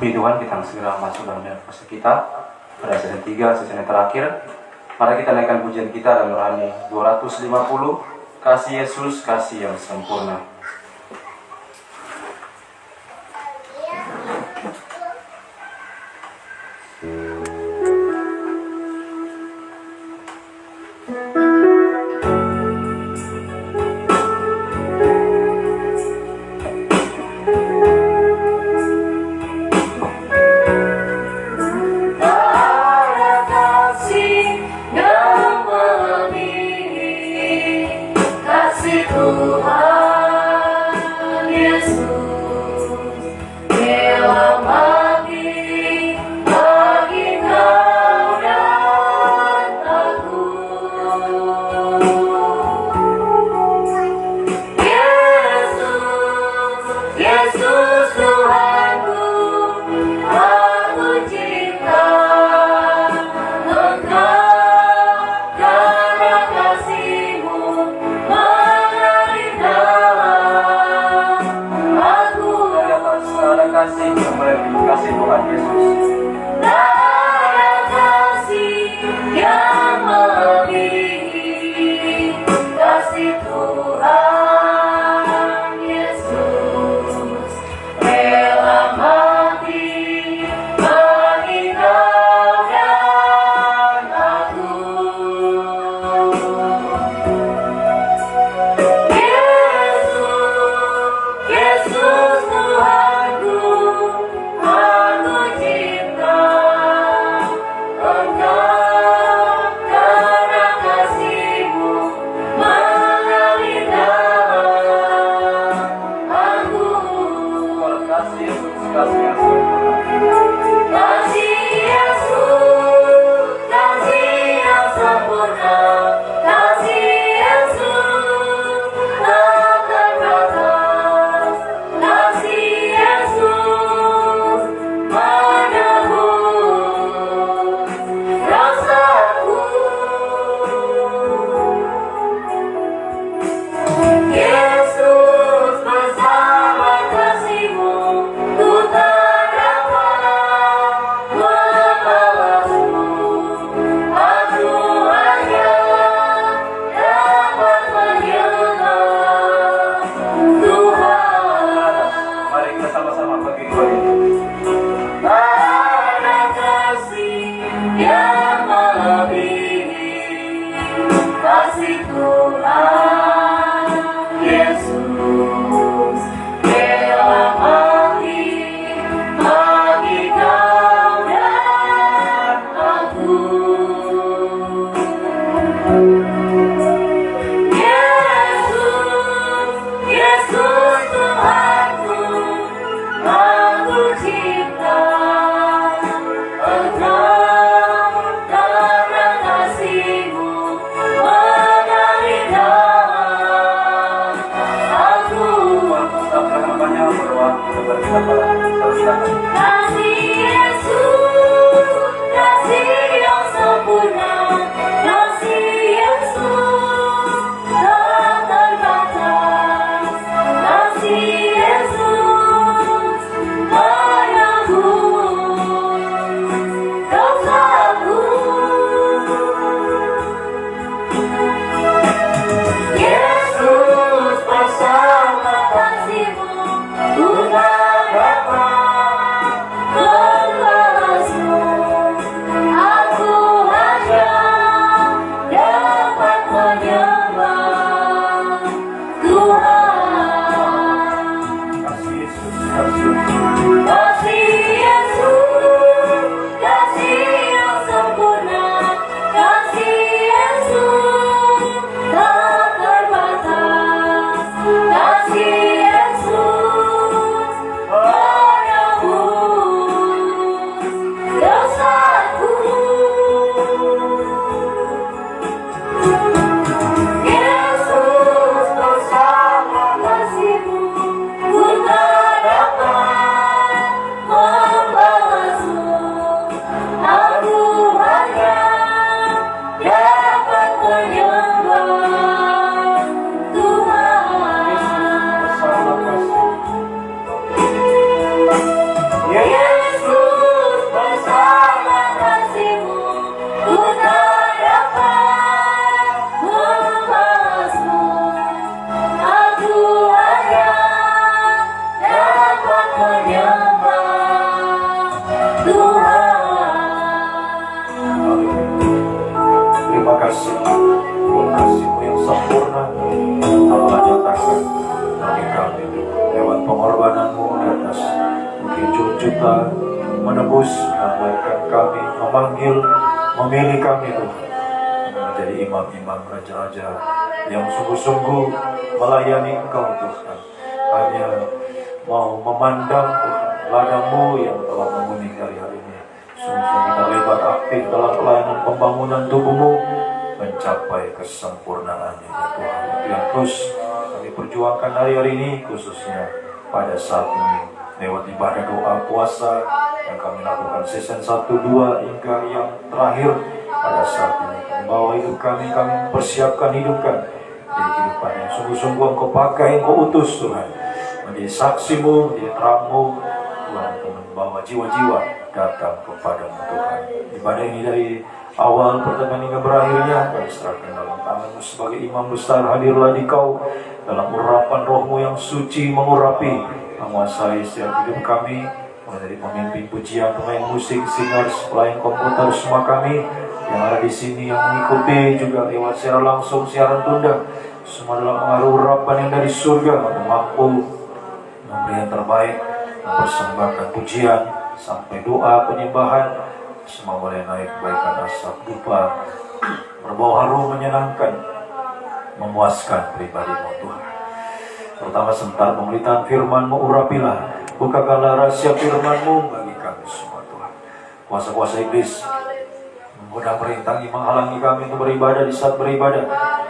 Puji Tuhan, kita segera masuk dalam puasa kita pada season 3, season yang terakhir. Mari kita naikkan pujian kita dalam rohani 250, kasih Yesus, kasih yang sempurna. Kasih yang sempurna, kasih yang kasih-Mu yang sempurna telah nyatakan bagi kami lewat pengorbanan-Mu di atas bukit juta menebus, menguatkan kami, memanggil, memilih kami Tuhan menjadi imam-imam raja-raja yang sungguh-sungguh melayani Engkau Tuhan, hanya mau memandang Tuhan ladang-Mu yang telah menguning hari-hari ini. Sungguh-sungguh terlibat aktif dalam pelayanan pembangunan tubuh-Mu mencapai kesempurnaannya ya Tuhan. Yang terus kami perjuangkan hari-hari ini, khususnya pada saat ini lewat ibadah doa puasa yang kami lakukan season 1, 2 hingga yang terakhir pada saat ini. Membawa hidup kami persiapkan hidup kami jadi kehidupan yang sungguh-sungguh Engkau pakai, Engkau utus Tuhan menjadi saksi-Mu, menjadi terang-Mu Tuhan, untuk membawa jiwa-jiwa datang kepada-Mu Tuhan. Ibadah ini dari awal pertengahan hingga berakhirnya kami serahkan dalam tangan-Mu sebagai imam besar. Hadirlah di Kau dalam urapan Roh-Mu yang suci, mengurapi, menguasai setiap hidup kami, mulai dari pemimpin pujian, pemain musik, singers, pelayan komputer, semua kami yang ada di sini, yang mengikuti juga lewat secara langsung, siaran tunda, semua dalam pengaruh urapan yang dari surga, untuk mampu memberi yang terbaik, mempersembahkan pujian sampai doa penyembahan, semua boleh naik kebaikan asap dupa, berbau harum, menyenangkan, memuaskan pribadi-Mu Tuhan. Terutama sebentar pemberitaan firman-Mu, urapilah, bukakanlah rahasia firman-Mu bagi kami semua Tuhan. Kuasa-kuasa iblis menggoda, merintangi, menghalangi kami untuk beribadah di saat beribadah,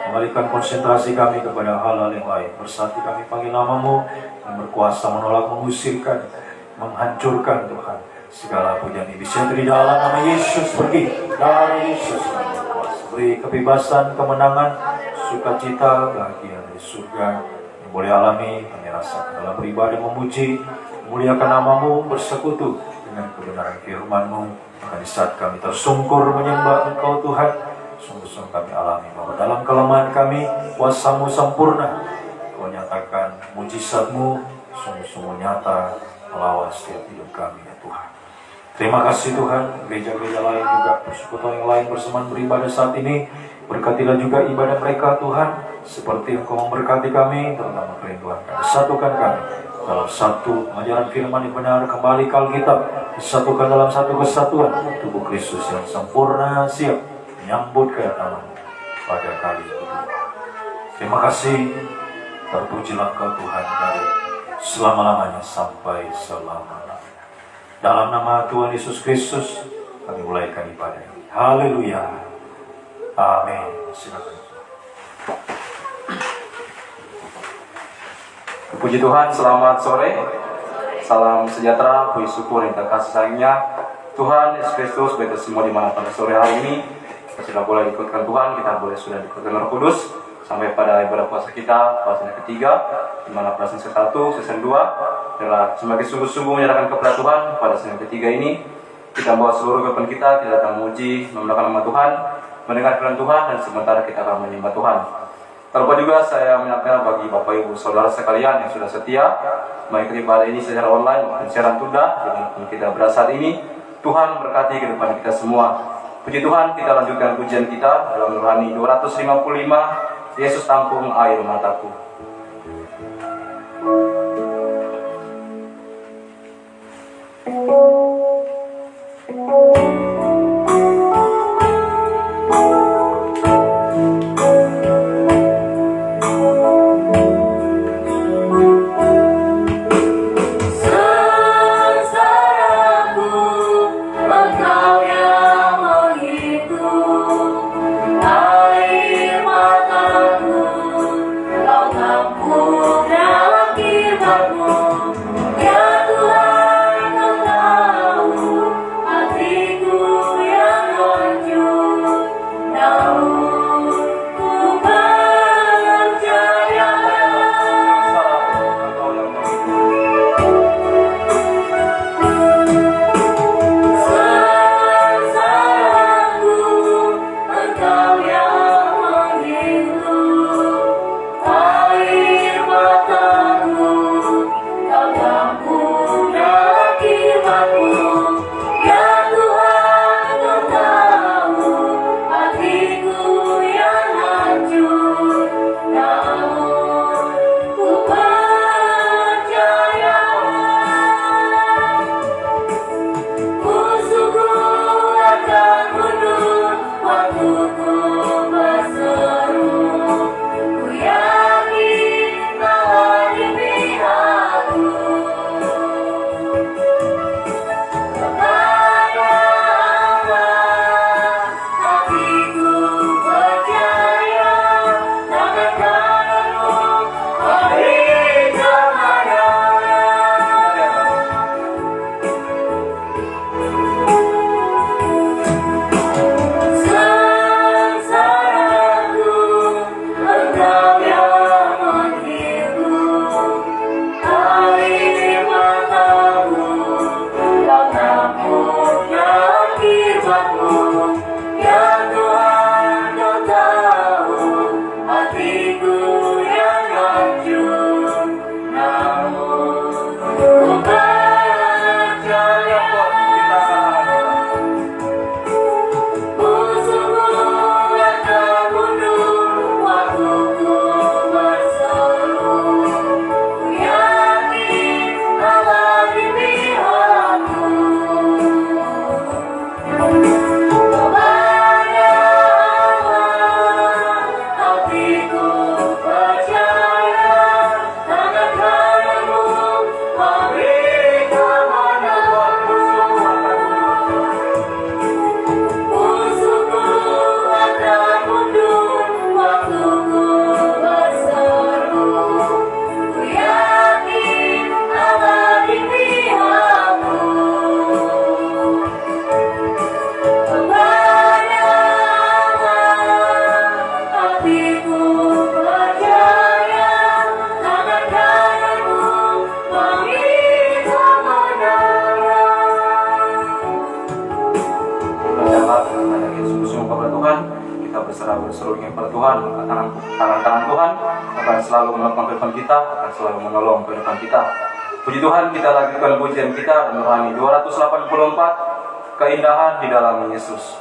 mengalihkan konsentrasi kami kepada hal-hal yang lain. Bersatu kami panggil nama-Mu yang berkuasa menolak, mengusirkan, menghancurkan Tuhan segala pujian iblis yang di dalam nama Yesus. Pergi dari Yesus kami berkuasa, beri kebebasan, kemenangan, sukacita, bahagia dari surga yang boleh alami kami rasakan dalam beribadah, memuji, memuliakan nama-Mu, bersekutu dengan kebenaran firman-Mu. Maka di saat kami tersungkur menyembah Engkau Tuhan, sungguh-sungguh kami alami bahwa dalam kelemahan kami kuasa-Mu sempurna. Kau nyatakan mujizat-Mu sungguh-sungguh nyata melawan setiap hidup kami ya Tuhan. Terima kasih Tuhan. Gereja-gereja lain juga, persekutuan yang lain berseman beribadah saat ini, berkatilah juga ibadah mereka Tuhan, seperti Engkau memberkati kami, terutama kerinduan kami. Satukan kami dalam satu ajaran firman yang benar, kembali ke Alkitab, disatukan dalam satu kesatuan tubuh Kristus yang sempurna, siap menyambut kedatangan pada kali kedua. Terima kasih, terpujilah Engkau Tuhan dari selama-lamanya sampai selama-lamanya. Dalam nama Tuhan Yesus Kristus kami mulaikan ibadah ini. Haleluya. Amin. Silakan. Puji Tuhan, selamat sore. Salam sejahtera, puji syukur yang terkasih sayangnya Tuhan Yesus Kristus bagi semua di mana pada sore hari ini kita sudah boleh ikutkan Tuhan, kita boleh sudah ikutkan Roh Kudus sampai pada ibadah puasa kita, puasa yang ketiga, di mana puasa season 1, season 2 adalah semakin sungguh-sungguh menyerahkan kepada Tuhan. Pada season ketiga ini kita membawa seluruh kehidupan kita datang memuji, memuliakan nama Tuhan, mendengar firman Tuhan, dan sementara kita akan menyembah Tuhan. Terlupa juga saya menyampaikan bagi Bapak Ibu Saudara sekalian yang sudah setia mengikuti ibadah ini secara online maupun siaran tunda dimanapun kita berada saat ini. Tuhan berkati kehidupan kita semua. Puji Tuhan, kita lanjutkan pujian kita dalam Nurani 255, Yesus tampung air mataku. Air mataku, kau kepada Tuhan, maka tangan Tuhan akan selalu menopang kehidupan kita, akan selalu menolong kehidupan kita. Puji Tuhan, kita lanjutkan pujian kita dan rohani 284, keindahan di dalam Yesus.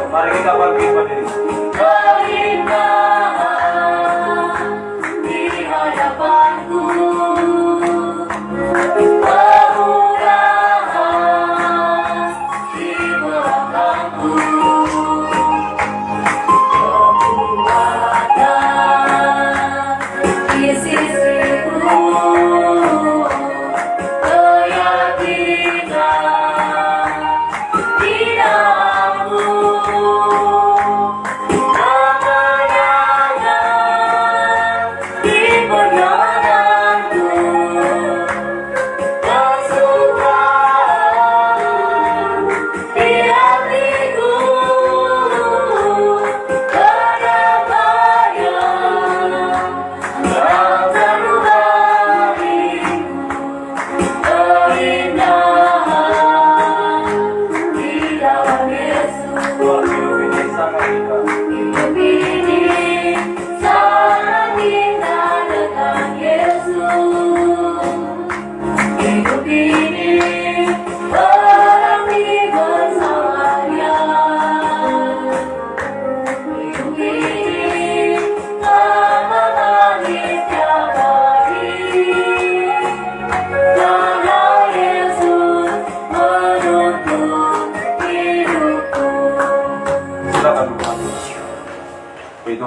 Mari kita bangkit berdiri.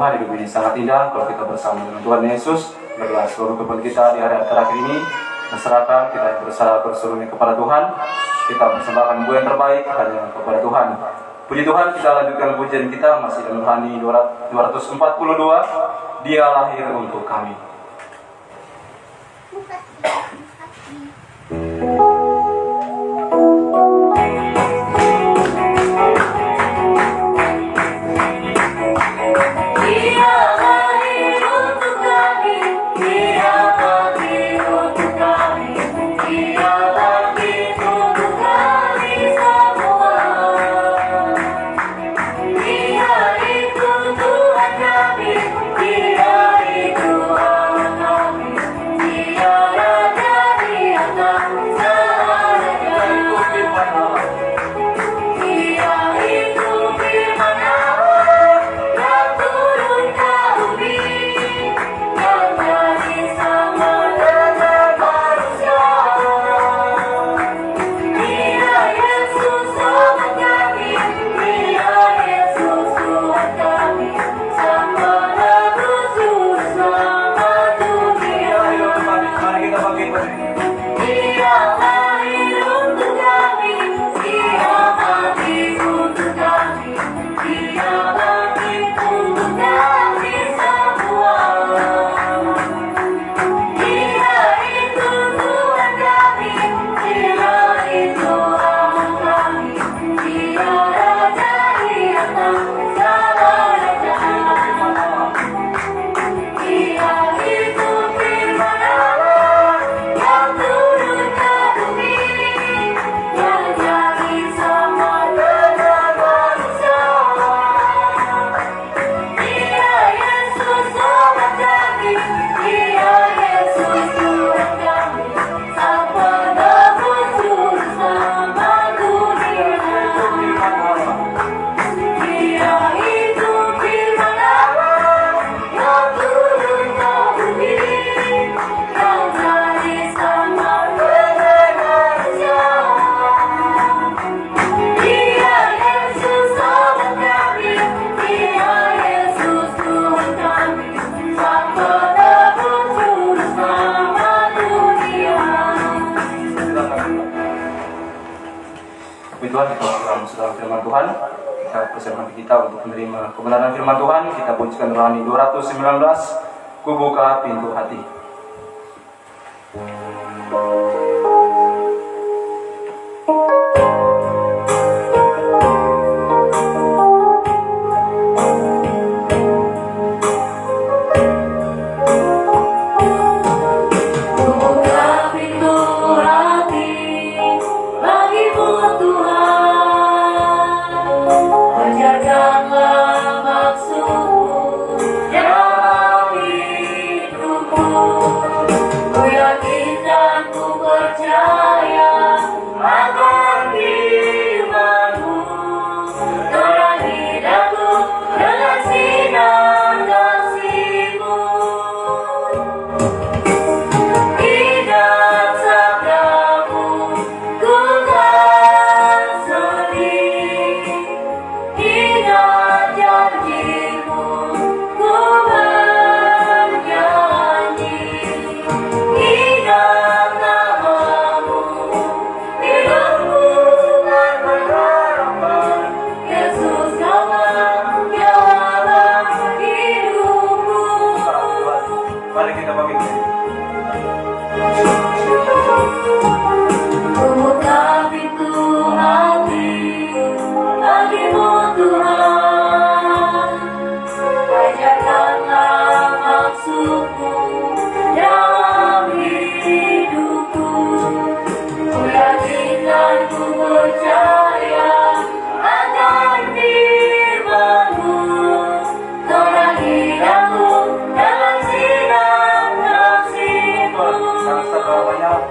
Tuhan, hidup ini sangat indah kalau kita bersama dengan Tuhan Yesus. Berilah seluruh kehidupan kita di hari terakhir ini, serahkan kita berserah berserunya kepada Tuhan. Kita persembahkan buah yang terbaik hanya kepada Tuhan. Puji Tuhan, kita lanjutkan pujian kita masih dalam rohani 242. Dia lahir untuk kami. Dia itu Tuhan, kita sedang firman Tuhan. Kita persiapkan hati kita untuk menerima kebenaran firman Tuhan. Kita pujikan rohani 219, ku buka pintu hati.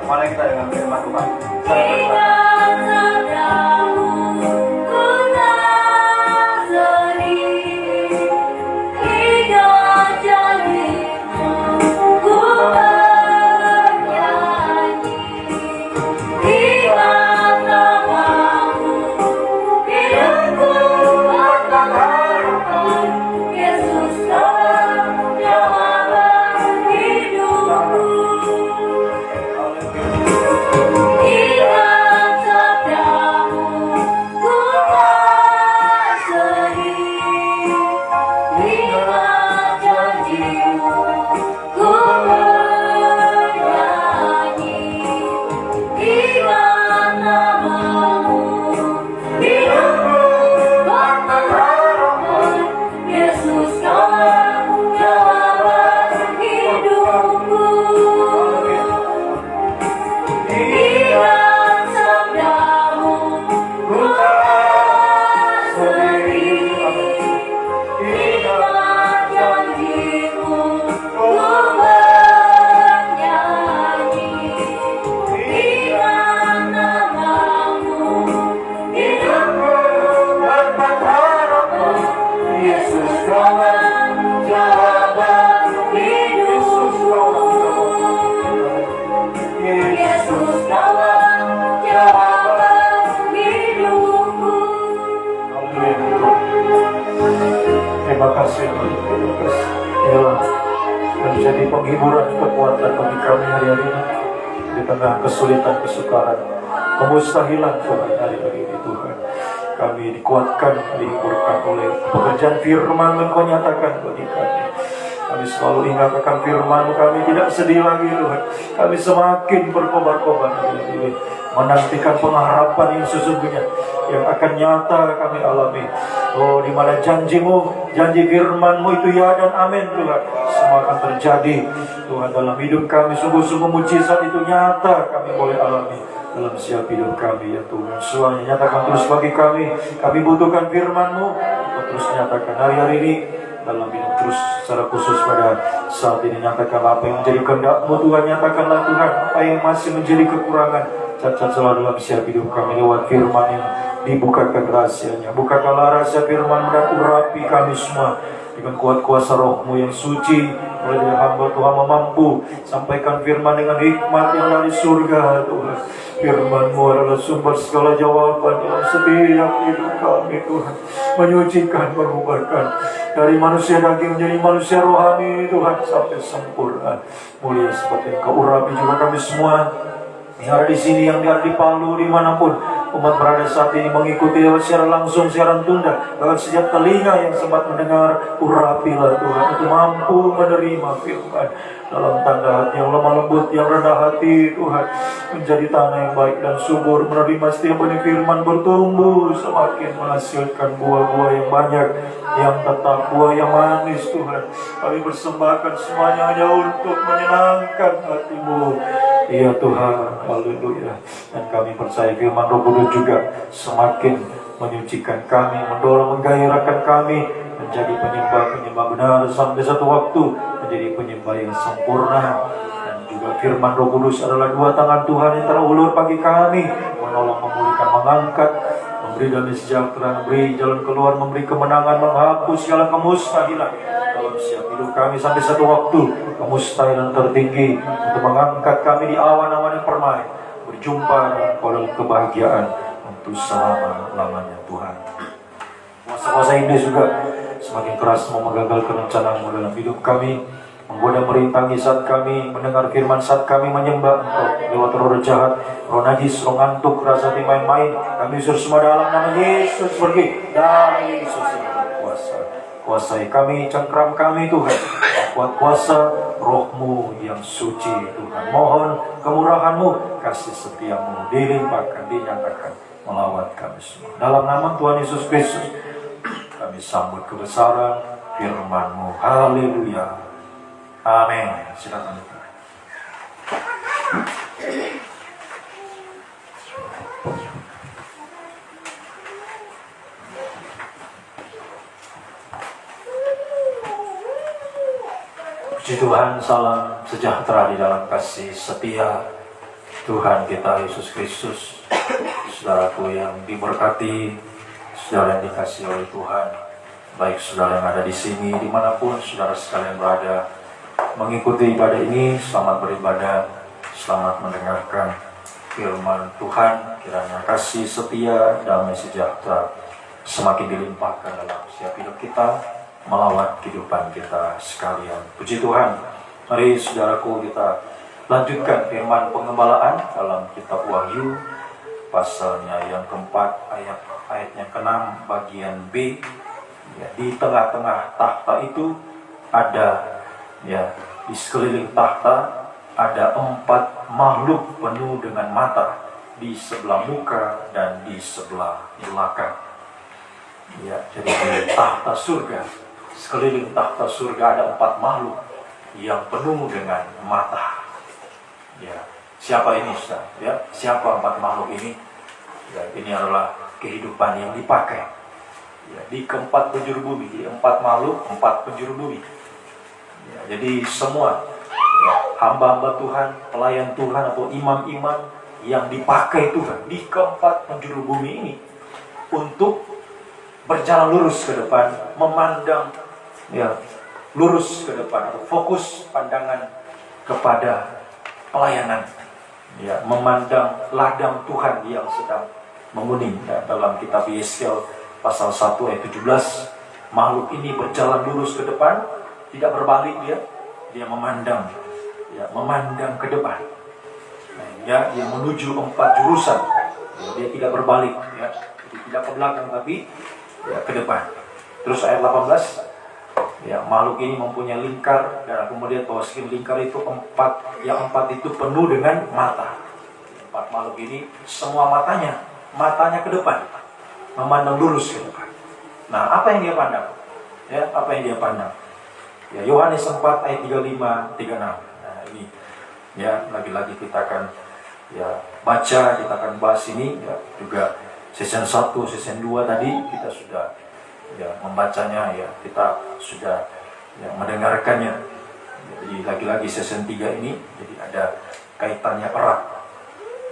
Mari kita dengan firman Tuhan. Terima kasih Tuhan. Menjadi penghiburan kekuatan bagi kami hari-hari ini di tengah kesulitan kesukaran kemustahilan Tuhan hari-hari ini Tuhan. Kami dikuatkan, dihiburkan oleh pekerjaan firman Engkau nyatakan bagi kami. Kami selalu ingat akan firman kami tidak sedih lagi Tuhan. Kami semakin berkobar-kobar hari-hari ini menantikan pengharapan yang sesungguhnya yang akan nyata kami alami. Oh, di mana janjimu, janji firman-Mu itu ya dan amin Tuhan. Semua akan terjadi Tuhan dalam hidup kami. Sungguh-sungguh mujizat itu nyata kami boleh alami dalam setiap hidup kami ya Tuhan. Semuanya nyatakan terus bagi kami. Kami butuhkan firman-Mu. Engkau terus nyatakan hari-hari ini dalam hidup terus secara khusus pada saat ini. Nyatakanlah apa yang menjadi kehendak-Mu Tuhan. Nyatakanlah Tuhan apa yang masih menjadi kekurangan, cacat selalu dalam setiap hidup kami lewat firman yang dibukakan rahasianya. Bukakanlah rahasia firman dan urapi kami semua dengan kuat kuasa roh-Mu yang suci. Mulai dari hamba Tuhan mampu sampaikan firman dengan hikmat yang dari surga Tuhan. Firman-Mu adalah sumber segala jawaban dalam setiap hidup kami Tuhan. Menyucikan, mengubahkan dari manusia daging menjadi manusia rohani Tuhan sampai sempurna. Mulia seperti Engkau urapi juga kami semua yang ada di sini, yang ada di Palu, dimanapun umat berada saat ini mengikuti secara langsung, siaran tunda, bahkan setiap telinga yang sempat mendengar, urapilah Tuhan untuk mampu menerima firman dalam tanda hati yang lemah lembut, yang rendah hati Tuhan, menjadi tanah yang baik dan subur, menerima setiap benih firman bertumbuh, semakin menghasilkan buah-buah yang banyak, yang tetap, buah yang manis Tuhan. Kami persembahkan semuanya hanya untuk menyenangkan hati-Mu. Ya Tuhan, haleluya. Dan kami percaya firman Roh Kudus juga semakin menyucikan kami, mendorong, menggairahkan kami menjadi penyembah-penyembah benar sampai satu waktu menjadi penyembah yang sempurna. Dan juga firman Roh Kudus adalah dua tangan Tuhan yang terulur bagi kami, menolong, memulihkan, mengangkat, memberi damai sejahtera, memberi jalan keluar, memberi kemenangan, menghapus segala kemustahilan dalam setiap hidup kami sampai satu waktu kemustahilan tertinggi untuk mengangkat kami di awan-awan yang permai, berjumpa dalam kebahagiaan untuk selama-lamanya Tuhan. Kuasa-kuasa iblis juga semakin keras mau menggagalkan rencana-Mu dalam hidup kami, menggoda, merintangi saat kami mendengar firman, saat kami menyembah Engkau lewat roh jahat, roh najis, roh ngantuk, rasa hati main-main. Kami usir semua dalam nama Yesus, pergi dari Yesus yang berkuasa. Kuasai kami, cengkram kami Tuhan, kuat kuasa Roh-Mu yang suci Tuhan. Mohon kemurahan-Mu, kasih setia-Mu dilimpahkan, dinyatakan melawat kami semua. Dalam nama Tuhan Yesus Kristus kami sambut kebesaran firman-Mu. Haleluya. Amin. Silakan. Puji Tuhan, salam sejahtera di dalam kasih setia Tuhan kita Yesus Kristus. Saudaraku yang diberkati, saudara yang dikasihi oleh Tuhan, baik saudara yang ada di sini, dimanapun saudara sekalian berada, mengikuti ibadah ini, selamat beribadah, selamat mendengarkan firman Tuhan. Kiranya kasih setia, damai sejahtera semakin dilimpahkan dalam setiap hidup kita, melawat kehidupan kita sekalian. Puji Tuhan. Mari saudaraku kita lanjutkan firman pengembalaan dalam kitab Wahyu pasalnya yang keempat, ayatnya ke-6 bagian B. Ya, di tengah-tengah tahta itu ada, ya, di sekeliling tahta ada 4 makhluk penuh dengan mata di sebelah muka dan di sebelah belakang. Ya, jadi di tahta surga, sekeliling tahta surga ada 4 makhluk yang penuh dengan mata. Ya, siapa ini, Ustaz? Ya, siapa 4 makhluk ini? Ya, ini adalah kehidupan yang dipakai. Ya, di keempat penjuru bumi, di 4 makhluk, 4 penjuru bumi. Ya, jadi semua, ya, hamba-hamba Tuhan, pelayan Tuhan atau imam-imam yang dipakai Tuhan di keempat penjuru bumi ini untuk berjalan lurus ke depan, memandang, ya, lurus ke depan atau fokus pandangan kepada pelayanan, ya, memandang ladang Tuhan yang sedang menguning. Ya, dalam kitab Yeskel pasal 1 ayat 17, makhluk ini berjalan lurus ke depan, tidak berbalik, dia memandang, ya, memandang ke depan. Nah, ya, dia menuju 4 jurusan. Ya, dia tidak berbalik, ya, jadi tidak ke belakang tapi, ya, ke depan. Terus ayat 18, ya, makhluk ini mempunyai lingkar, dan aku melihat bahwa sekeliling lingkar itu 4 itu penuh dengan mata. 4 makhluk ini semua matanya ke depan, memandang lurus ke depan. Nah, apa yang dia pandang? Ya, apa yang dia pandang? Ya, Yohanes 4 ayat 35-36. Nah, ini, ya, lagi-lagi kita akan, ya, baca, kita akan bahas ini, ya, juga season 1, season 2 tadi kita sudah, ya, membacanya, ya, kita sudah, ya, mendengarkannya. Jadi lagi-lagi season 3 ini, jadi ada kaitannya erat.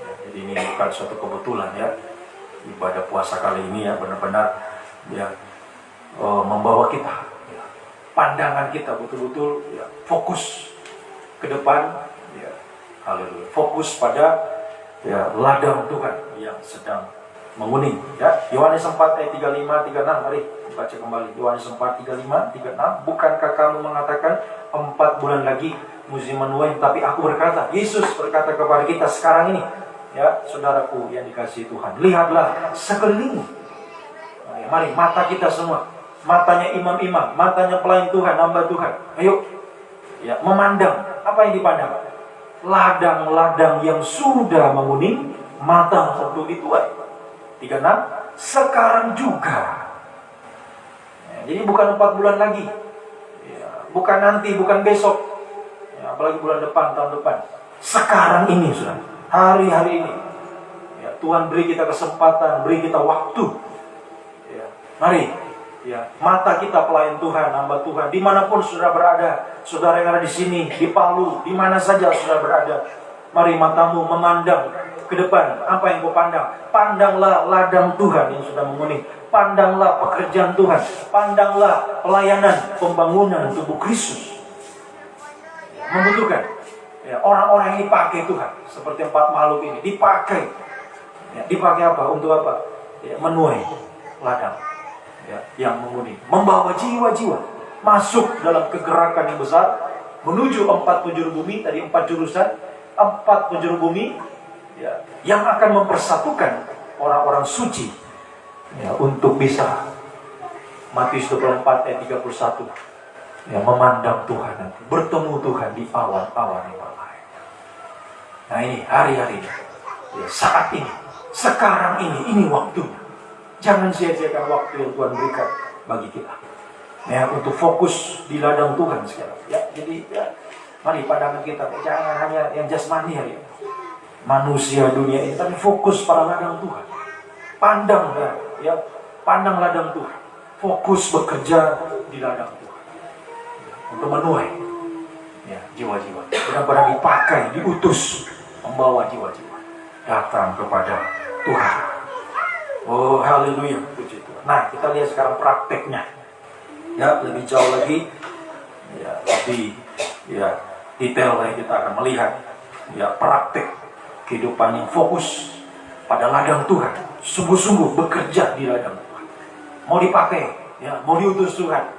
Ya, jadi ini bukan suatu kebetulan, ya, ibadah puasa kali ini, ya, benar-benar, ya, membawa kita, ya, pandangan kita betul-betul, ya, fokus ke depan, ya, haleluya, fokus pada, ya, ladang Tuhan yang sedang menguning. Ya, Yohanes 4 ayat 35 36, mari baca kembali. Yohanes 4 35 36. Bukankah kamu mengatakan 4 bulan lagi musim menuai, tapi aku berkata, Yesus berkata kepada kita sekarang ini, ya saudaraku yang dikasihi Tuhan, lihatlah sekeliling. Mari mata kita semua, matanya imam-imam, matanya pelayan Tuhan, hamba Tuhan, ayo ya memandang. Apa yang dipandang? Ladang-ladang yang sudah menguning, matang untuk dituai. 36, sekarang juga. Ya, jadi bukan 4 bulan lagi, ya, bukan nanti, bukan besok, ya, apalagi bulan depan, tahun depan. Sekarang ini sudah, hari-hari ini, ya, Tuhan beri kita kesempatan, beri kita waktu. Ya, mari, ya, mata kita pelayan Tuhan, hamba Tuhan, dimanapun saudara berada, saudara yang ada di sini, di Palu, di mana saja saudara berada, mari matamu memandang ke depan. Apa yang kau pandang? Pandanglah ladang Tuhan yang sudah menguning. Pandanglah pekerjaan Tuhan. Pandanglah pelayanan, pembangunan tubuh Kristus. Membutuhkan ya, orang-orang yang dipakai Tuhan, seperti 4 makhluk ini dipakai. Ya, dipakai apa? Untuk apa? Ya, menuai ladang, ya, yang menguning, membawa jiwa-jiwa masuk dalam kegerakan yang besar menuju 4 penjuru bumi. Tadi 4 jurusan, 4 penjuru bumi, ya, yang akan mempersatukan orang-orang suci, ya, untuk bisa Matius 24 ayat 31, ya, memandang Tuhan nanti, bertemu Tuhan di awan-awan yang berlain. Nah ini hari-hari ini, ya, saat ini, sekarang ini waktunya. Jangan sia-siakan waktu yang Tuhan berikan bagi kita, ya, untuk fokus di ladang Tuhan sekarang. Ya, jadi ya, mari pandangan kita jangan hanya yang jasmani ya, manusia dunia ini, tapi fokus pada ladang Tuhan. Pandang ya, pandang ladang Tuhan. Fokus bekerja di ladang Tuhan untuk menuai, ya, jiwa-jiwa. Benar-benar dipakai, diutus membawa jiwa-jiwa datang kepada Tuhan. Oh haleluya, puji Tuhan. Nah kita lihat sekarang prakteknya, ya, lebih jauh lagi, ya, lebih ya detail lagi kita akan melihat, ya, praktek kehidupan yang fokus pada ladang Tuhan, sungguh-sungguh bekerja di ladang Tuhan, mau dipakai, ya, mau diutus Tuhan,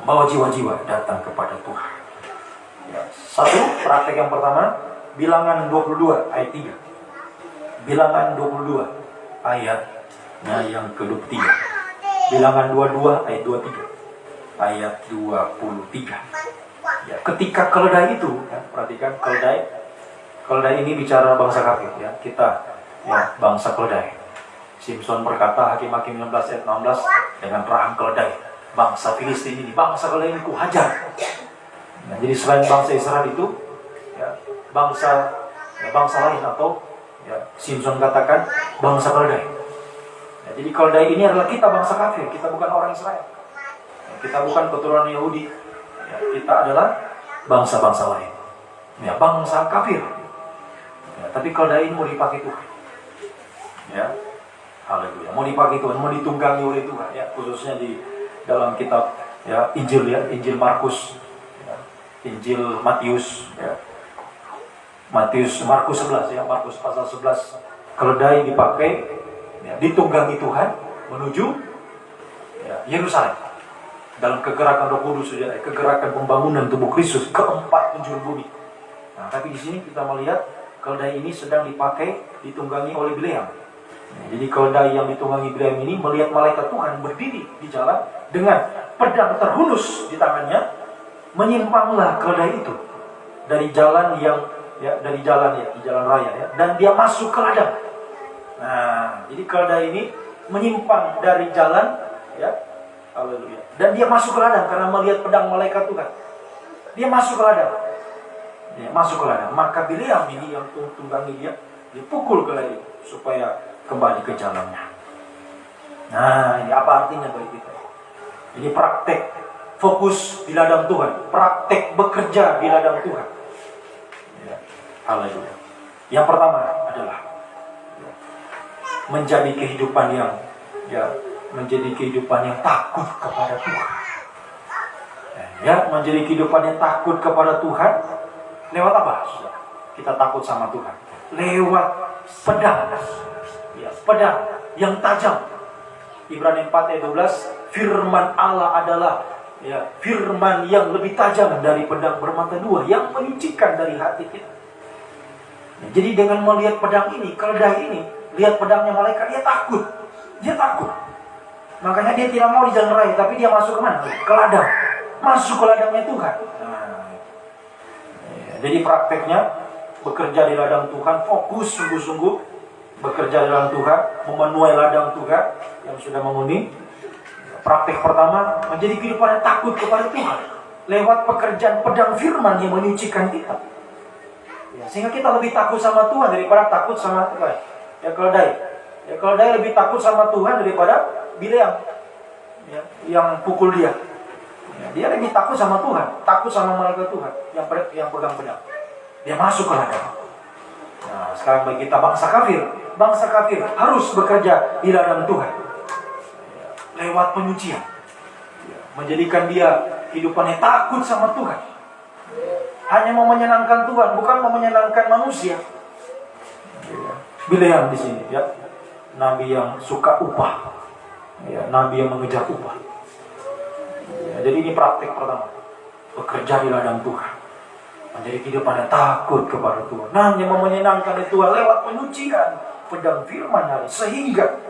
membawa jiwa-jiwa datang kepada Tuhan. Ya, satu praktek yang pertama, Bilangan 22 ayat 3. Bilangan 22 ayatnya yang ke-23. Bilangan 22 ayat 23. Ayat 23. Ya, ketika keledai itu, ya, perhatikan keledai ini bicara bangsa kafir, ya, kita, ya, bangsa keledai. Simpson berkata, Hakim-Hakim 16 ayat 16, dengan rahang keledai bangsa Filistin ini, bangsa keledai ini kuhajar. Nah, jadi selain bangsa Israel itu, ya, bangsa lain, atau, ya, Simpson katakan bangsa keledai. Ya, jadi keledai ini adalah kita, bangsa kafir. Kita bukan orang Israel, ya, kita bukan keturunan Yahudi, ya, kita adalah bangsa-bangsa lain, ya, bangsa kafir, ya, tapi keledai ini mau dipakai Tuhan, ya, haleluya, mau dipakai Tuhan, mau ditunggangi oleh Tuhan, ya, khususnya di dalam kitab, ya, Injil, ya, Injil Markus, ya, Injil Matius, ya, Markus 11, ya, Markus pasal 11, keledai dipakai, ya, ditunggangi Tuhan menuju, ya, Yerusalem dalam kegerakan Roh Kudus, ya, kegerakan pembangunan tubuh Kristus ke 4 penjuru bumi. Nah, tapi di sini kita melihat keledai ini sedang dipakai, ditunggangi oleh Bileam. Nah, jadi keledai yang ditunggangi Bileam ini melihat malaikat Tuhan berdiri di jalan dengan pedang terhunus di tangannya. Menyimpanglah keledai itu dari jalan yang, ya, di jalan raya, ya, dan dia masuk ke ladang. Nah, jadi keledai ini menyimpang dari jalan, ya, haleluya, dan dia masuk ke ladang karena melihat pedang malaikat Tuhan. Dia masuk ke ladang, ya, masuk ke ladang. Maka Bileam ini yang tunggangi dia pukul keledai supaya kembali ke jalannya. Nah, ini apa artinya bagi kita? Ini praktek fokus di ladang Tuhan, praktek bekerja di ladang Tuhan. Ya, haleluya. Yang pertama adalah, ya, menjadi kehidupan yang, ya, menjadi kehidupan yang takut kepada Tuhan. Ya, menjadi kehidupan yang takut kepada Tuhan lewat apa? Kita takut sama Tuhan lewat pedang. ya, pedang yang tajam. Ibrani 4 ayat 12, firman Allah adalah ya, firman yang lebih tajam dari pedang bermata dua yang menyucikan dari hati kita. Ya, jadi dengan melihat pedang ini, keledai ini, lihat pedangnya malaikat, dia takut. Dia takut. Makanya dia tidak mau di jalan raya, tapi dia masuk ke mana? Ke ladang. Masuk ke ladangnya Tuhan. Nah, ya, jadi prakteknya bekerja di ladang Tuhan, fokus sungguh-sungguh bekerja di ladang Tuhan, memenuhi ladang Tuhan yang sudah menghuni. Praktek pertama, menjadi kehidupan yang takut kepada Tuhan lewat pekerjaan pedang firman yang menyucikan kita. Ya, sehingga kita lebih takut sama Tuhan daripada takut sama Tuhan. Ya, keledai. Ya, keledai lebih takut sama Tuhan daripada Bileam, ya, yang pukul dia. Ya, dia lebih takut sama Tuhan, takut sama malaikat Tuhan yang pegang pedang. Dia masuk ke ladang. Nah, sekarang bagi kita bangsa kafir harus bekerja di ladang Tuhan ya, lewat penyucian ya, menjadikan dia hidupannya takut sama Tuhan, hanya mau menyenangkan Tuhan, bukan mau menyenangkan manusia. Ya. Bileam di sini ya, nabi yang suka upah, ya, nabi yang mengejar upah. Ya, jadi ini praktik pertama, bekerja di ladang Tuhan, menjadi kehidupan yang takut kepada Tuhan, hanya mau menyenangkan Tuhan lewat penyucian pedang firman hari, sehingga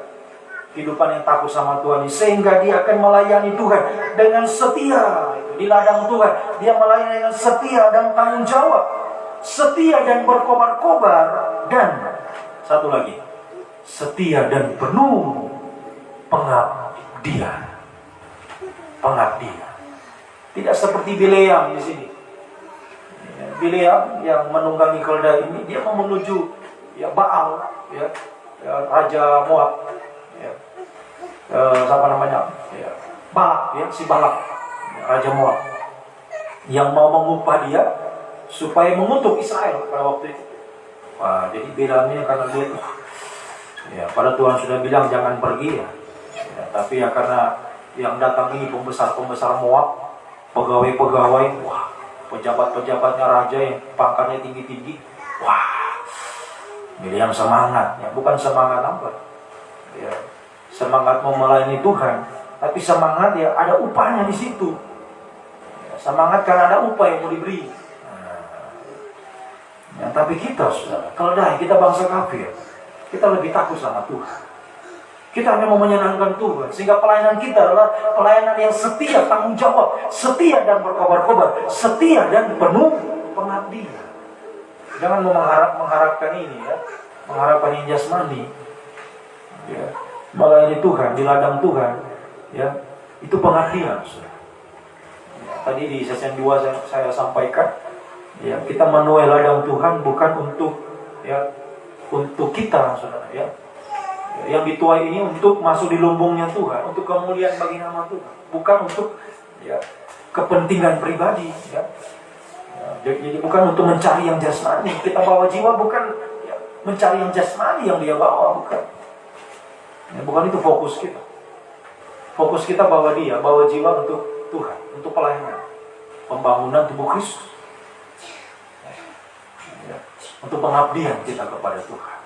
kehidupan yang takut sama Tuhan ini, sehingga dia akan melayani Tuhan dengan setia. Di ladang Tuhan dia melayani dengan setia dan tanggung jawab, setia dan berkobar-kobar, dan satu lagi, setia dan penuh pengabdian. Tidak seperti Bileam di sini. Bileam yang menunggangi keledai ini, dia mau menuju ya Baal, ya, raja Moab, ya, siapa namanya, ya, Balak, ya, si Balak, ya, raja Moab, yang mau mengupah dia supaya mengutuk Israel pada waktu itu. Wah, jadi bedanya karena dia tuh, ya, pada Tuhan sudah bilang jangan pergi ya, ya, tapi ya karena yang datang ini pembesar Moab, pegawai-pegawai, wah, pejabat-pejabatnya raja yang pangkatnya tinggi-tinggi, wah, Bileam semangat, ya, bukan semangat apa, ya, semangat mau melayani Tuhan, tapi semangat ya ada upahnya di situ, ya, semangat karena ada upah yang mau diberi. Ya, tapi kita saudara, keledai, kita bangsa kafir, kita lebih takut sama Tuhan. Kita hanya mau menyenangkan Tuhan, sehingga pelayanan kita adalah pelayanan yang setia, tanggung jawab, setia dan berkobar-kobar, setia dan penuh pengabdian. Jangan mengharapkan ini ya, mengharapkan yang jasmani, ya, melayani Tuhan di ladang Tuhan, ya, itu pengabdian. Ya, tadi di sesi 2 saya sampaikan, ya, kita menuai ladang Tuhan bukan untuk ya, untuk kita, saudara, ya. Yang dituai ini untuk masuk di lumbungnya Tuhan, untuk kemuliaan bagi nama Tuhan, bukan untuk ya, kepentingan pribadi, ya. Jadi bukan untuk mencari yang jasmani. Kita bawa jiwa bukan ya, mencari yang jasmani yang dia bawa, bukan. Ya, bukan itu fokus kita. Fokus kita bawa dia, bawa jiwa untuk Tuhan, untuk pelayanan, pembangunan tubuh Kristus, ya, untuk pengabdian kita kepada Tuhan,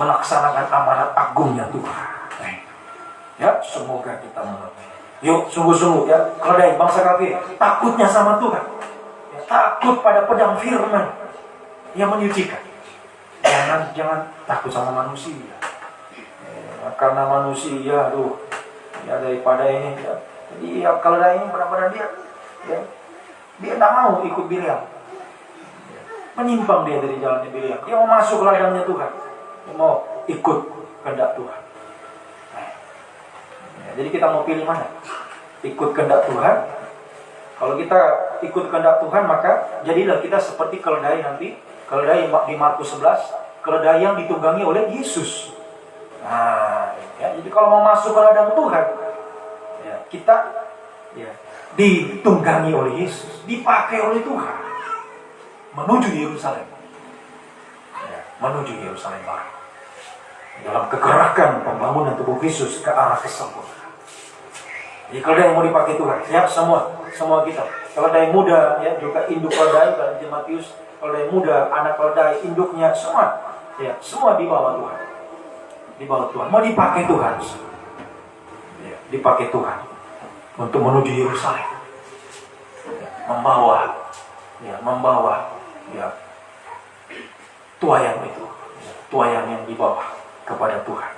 melaksanakan amanat agungnya Tuhan. Ya, semoga kita mengerti. Yuk, sungguh-sungguh ya, keledai bangsa kafir takutnya sama Tuhan, ya, takut pada pedang firman yang menyucikan. Jangan takut sama manusia, ya, karena manusia, aduh, ya daripada ini, ya, jadi ya, keledai ini benar-benar dia tidak mau ikut Bileam, menyimpang dia dari jalannya Bileam. Dia mau masuk ke ladangnya Tuhan, dia mau ikut kehendak Tuhan. Jadi kita mau pilih mana? Ikut kehendak Tuhan. Kalau kita ikut kehendak Tuhan, maka jadilah kita seperti keledai nanti. Keledai di Markus 11, keledai yang ditunggangi oleh Yesus. Nah, ya, jadi kalau mau masuk ke ladang Tuhan, ya, kita ya, ditunggangi oleh Yesus, dipakai oleh Tuhan, menuju Yerusalem, ya, menuju Yerusalem baru, dalam kegerakan pembangunan tubuh Kristus ke arah kesempurnaan. Jadi keledai yang mau dipakai Tuhan, ya, semua kita. Keledai muda, ya, juga induk keledai, dalam Matius, keledai muda, anak keledai, induknya, semua, ya, semua di bawah Tuhan. di bawah Tuhan, mau dipakai Tuhan, ya, dipakai Tuhan untuk menuju Yerusalem, ya, membawa ya tuayan itu, ya, tuayan yang dibawa kepada Tuhan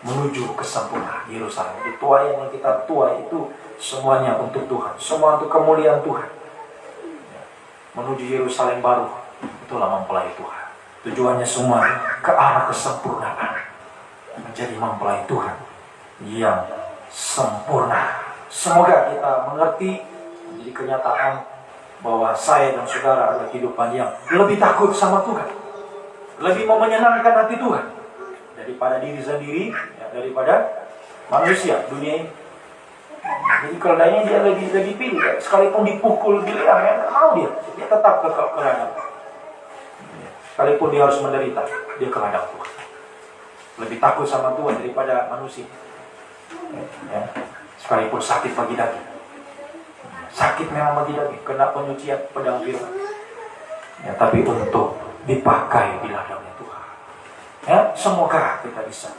menuju kesempurnaan Yerusalem. Di tuayan yang kita tuai itu semuanya untuk Tuhan, semua untuk kemuliaan Tuhan, ya, menuju Yerusalem baru. Itulah mempelai Tuhan. Tujuannya semua ke arah kesempurnaan, menjadi mempelai Tuhan yang sempurna. Semoga kita mengerti, menjadi kenyataan bahwa saya dan saudara adalah kehidupan yang lebih takut sama Tuhan, lebih mau menyenangkan hati Tuhan daripada diri sendiri, ya, daripada manusia dunia ini. Jadi keledainya dia lebih pilih, ya. Sekalipun dipukul, dileang, ya, mau dia tetap ke ladang. Sekalipun dia harus menderita, dia ke ladang Tuhan. Lebih takut sama Tuhan daripada manusia, ya. Sekalipun sakit bagi daging, sakit memang bagi daging, kena penyucian pedang firman, ya, tapi untuk dipakai di ladangnya Tuhan, ya. Semoga kita bisa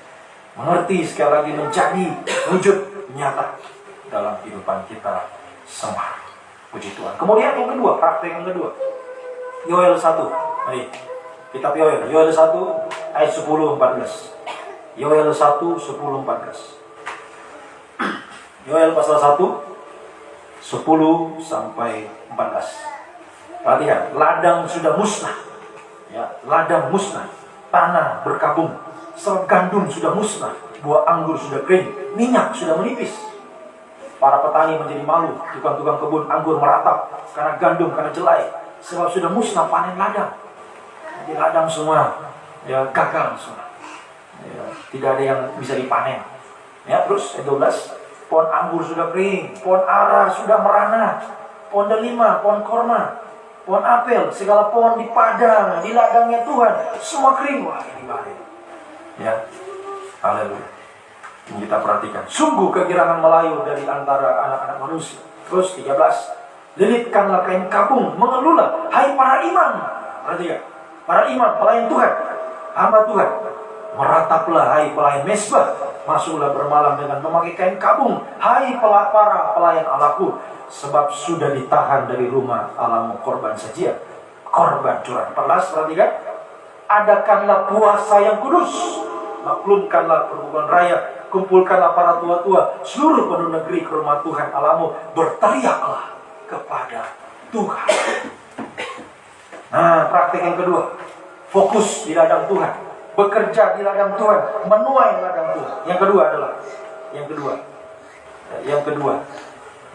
mengerti, sekali lagi menjadi wujud nyata dalam kehidupan kita semua. Puji Tuhan. Kemudian yang kedua, praktek yang kedua, Yoel 1. Mari kitab Yoel 1 ayat 10-14. Yoel 1:10-14. Yoel pasal 1 10-14. Perhatikan, ladang sudah musnah, ya, ladang musnah, tanah berkabung, serat gandum sudah musnah, buah anggur sudah kering, minyak sudah menipis. Para petani menjadi malu, tukang-tukang kebun anggur meratap karena gandum, karena jelai, sebab sudah musnah panen ladang. Jadi ladang semua, ya, gagal semua, ya, tidak ada yang bisa dipanen, ya. Terus ayat 12, pohon anggur sudah kering, pohon ara sudah merana, pohon delima, pohon korma, pohon apel, segala pohon di padang, di ladangnya Tuhan, semua kering. Wah, ini bahaya, ya. Haleluya. Ini kita perhatikan, sungguh kegirangan melayu dari antara anak-anak manusia. Terus 13, lilitkanlah kain kabung, mengeluhlah, hai para imam. Perhatikan, para imam, pelayan Tuhan, hamba Tuhan, merataplah, hai pelayan mesbah, masuklah bermalam dengan memakai kain kabung, hai para pelayan Allahku, sebab sudah ditahan dari rumah Allahmu korban sajian, korban curahan. 14, perhatikan, adakanlah puasa yang kudus, maklumkanlah perkumpulan raya, kumpulkanlah para tua-tua, seluruh penduduk negeri ke rumah Tuhan Allahmu, berteriaklah kepada Tuhan. Nah, praktik yang kedua, fokus di ladang Tuhan, bekerja di ladang Tuhan, menuai ladang Tuhan. Yang kedua,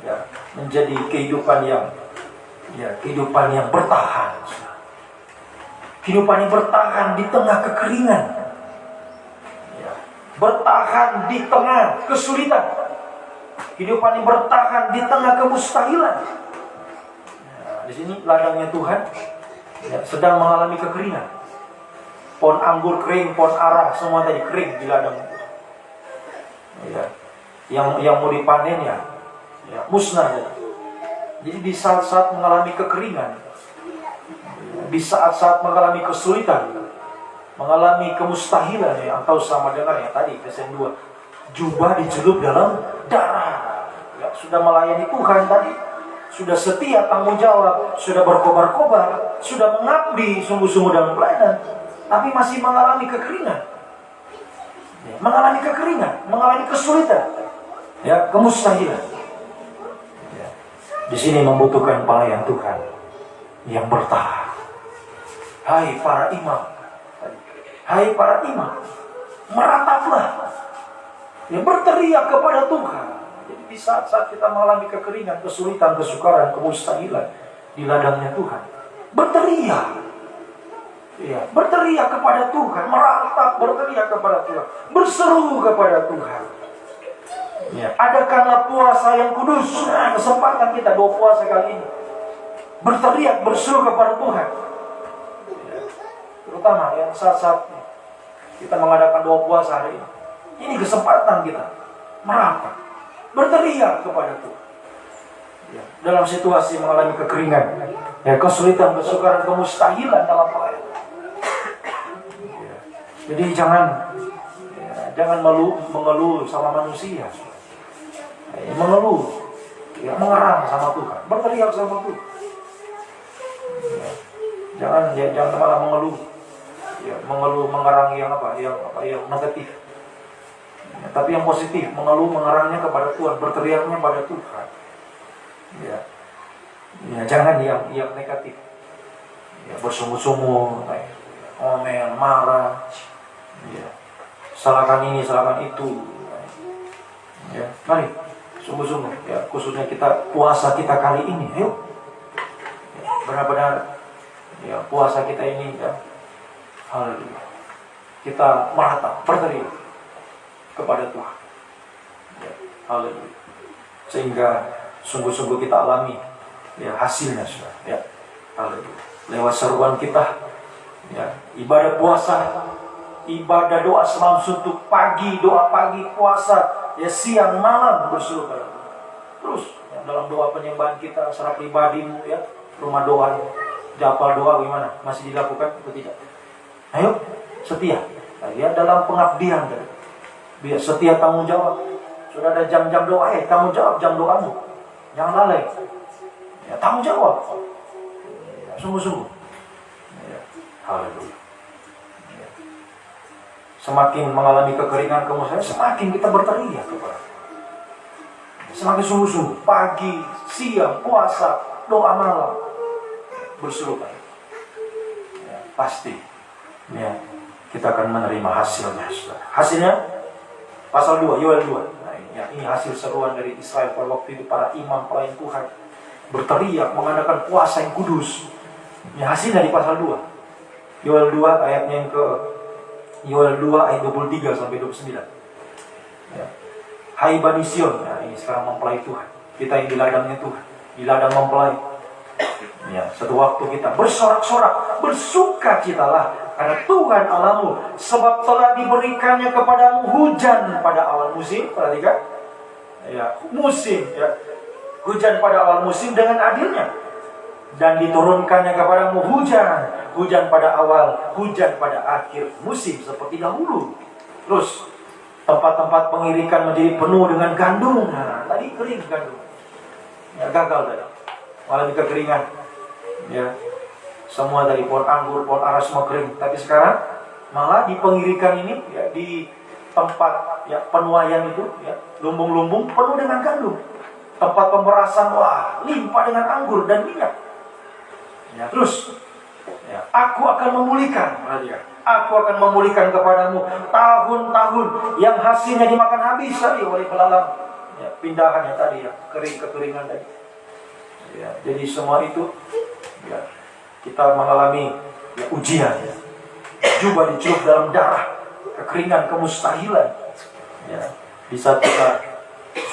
ya, menjadi kehidupan yang, ya, kehidupan yang bertahan, kehidupan yang bertahan di tengah kekeringan, ya, bertahan di tengah kesulitan, kehidupan yang bertahan di tengah kemustahilan. Nah, di sini ladangnya Tuhan, ya, sedang mengalami kekeringan. Pohon anggur kering, pohon ara semua tadi kering di ladang. Ya, yang mau dipanen, ya, musnah. Ya. Jadi di saat-saat mengalami kekeringan, di saat-saat mengalami kesulitan, mengalami kemustahilan, ya, atau sama dengan yang tadi Efesus 2, jubah dicelup dalam darah, ya, sudah melayani Tuhan tadi, sudah setia tanggung jawab, sudah berkobar-kobar, sudah mengabdi sungguh-sungguh dalam pelayanan, tapi masih mengalami kekeringan, ya, mengalami kesulitan, ya, kemustahilan. Ya. Di sini membutuhkan pelayan Tuhan yang bertahan. Hai para imam, merataplah, ya, berteriak kepada Tuhan. Jadi di saat-saat kita mengalami kekeringan, kesulitan, kesukaran, kemustahilan di ladangnya Tuhan, berteriak, ya, berteriak kepada Tuhan, meratap, berteriak kepada Tuhan, berseru kepada Tuhan. Ya, adakanlah puasa yang kudus. Nah, kesempatan kita 2 puasa kali ini, berteriak, berseru kepada Tuhan. Ya, terutama yang saat-saat kita mengadakan 2 puasa hari ini. Ini kesempatan kita merapat, berteriak kepada Tuhan. Ya, dalam situasi mengalami kekeringan, ya, kesulitan, kesukaran, kemustahilan dalam pelayanan. Ya, jadi Jangan mengeluh sama manusia. Mengeluh, ya, mengarang sama Tuhan, berteriak sama Tuhan. Ya, jangan malah mengeluh, ya, mengarang yang yang negatif. Ya, tapi yang positif, mengeluh, mengarangnya kepada Tuhan, berteriaknya pada Tuhan. Ya, ya, jangan yang negatif. Ya, bersungguh-sungguh, ngomel, marah, ya, salahkan ini, salahkan itu. Ya, mari sungguh-sungguh, ya, khususnya kita puasa kita kali ini, ayo, ya, benar-benar, ya, puasa kita ini, ya, haleluya, kita meratap, berteriak kepada Tuhan, ya, haleluya, sehingga sungguh-sungguh kita alami, ya, hasilnya sudah, ya, haleluya, lewat seruan kita, ya, ibadah puasa, ibadah doa semalam suntuk, pagi doa pagi puasa, ya, siang malam berseru pada Tuhan. Terus ya, dalam doa penyembahan kita secara pribadimu, ya, rumah doa, japal doa gimana? Masih dilakukan atau tidak? Ayo, setia. Nah, ya, dalam pengabdian tadi. Biar setia tanggung jawab. Sudah ada jam-jam doa, tanggung jawab jam doamu. Jangan lalai. Ya, tanggung jawab. Ya, sungguh-sungguh. Ya, haleluya. Semakin mengalami kekeringan kemudian semakin kita berteriak kepada semakin sungguh-sungguh pagi, siang, puasa, doa malam berseru ya, pasti ya, kita akan menerima hasilnya. Hasilnya pasal 2, Yoel 2. Nah, ini hasil seruan dari Israel pada waktu itu. Para imam pelayan Tuhan berteriak mengadakan puasa yang kudus. Ya, hasilnya di pasal 2 Yoel 2 ayatnya yang ke Yoel 2 ayat 23 sampai 29. Ya. Hai Bani Sion, ya, ini sekarang mempelai Tuhan. Kita yang di ladangnya Tuhan, di ladang mempelai. Ya, satu waktu kita bersorak-sorak, bersukacitalah karena Tuhan Allahmu, sebab telah diberikannya kepadamu hujan pada awal musim. Perhatikan, ya, musim, ya, hujan pada awal musim dengan adilnya, dan diturunkannya kepadamu hujan pada awal, hujan pada akhir musim seperti dahulu. Terus tempat-tempat pengirikan menjadi penuh dengan gandum. Nah, tadi kering gandum, ya, gagal tadi, malah di kekeringan. Ya, semua dari pohon anggur, pohon ara semua kering. Tapi sekarang malah di pengirikan ini, ya, di tempat, ya, penuaian itu, ya, lumbung-lumbung penuh dengan gandum. Tempat pemberasan, wah, limpah dengan anggur dan minyak. Ya, terus, ya, aku akan memulihkan, aku akan memulihkan kepadamu tahun-tahun yang hasilnya dimakan habis tadi oleh belalang, ya, pindahannya tadi, ya, kekeringan tadi. Ya, jadi semua itu, ya, kita mengalami, ya, ujian, ya, jubah dicelup dalam darah, kekeringan, kemustahilan. Ya, di saat kita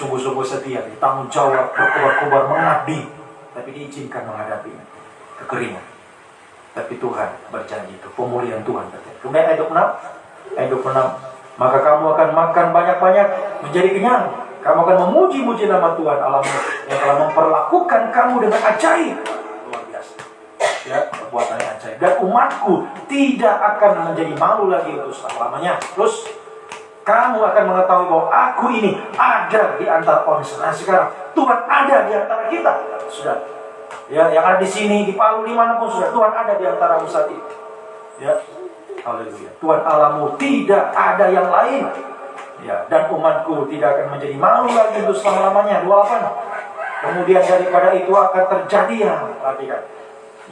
sungguh-sungguh setia, tanggung jawab, berkobar-kobar mengabdi, tapi diizinkan menghadapi kekeringan. Tapi Tuhan berjanji itu pemulihan Tuhan. Kemudian ayat 26, maka kamu akan makan banyak-banyak menjadi kenyang. Kamu akan memuji-muji nama Tuhan Allahmu yang telah memperlakukan kamu dengan ajaib. Luar biasa, ya, perbuatannya ajaib. Dan umatku tidak akan menjadi malu lagi untuk selama-lamanya. Terus kamu akan mengetahui bahwa aku ini ada di antara orang sana. Sekarang Tuhan ada di antara kita. Sudah, ya, yang ada di sini, di Palu, dimanapun sudah, Tuhan ada di antara saat ini. Ya, haleluya. Tuhan Allahmu, tidak ada yang lain. Ya, dan umatku tidak akan menjadi malu lagi untuk selama-lamanya. 28. Kemudian daripada itu akan terjadi, ya, perhatikan,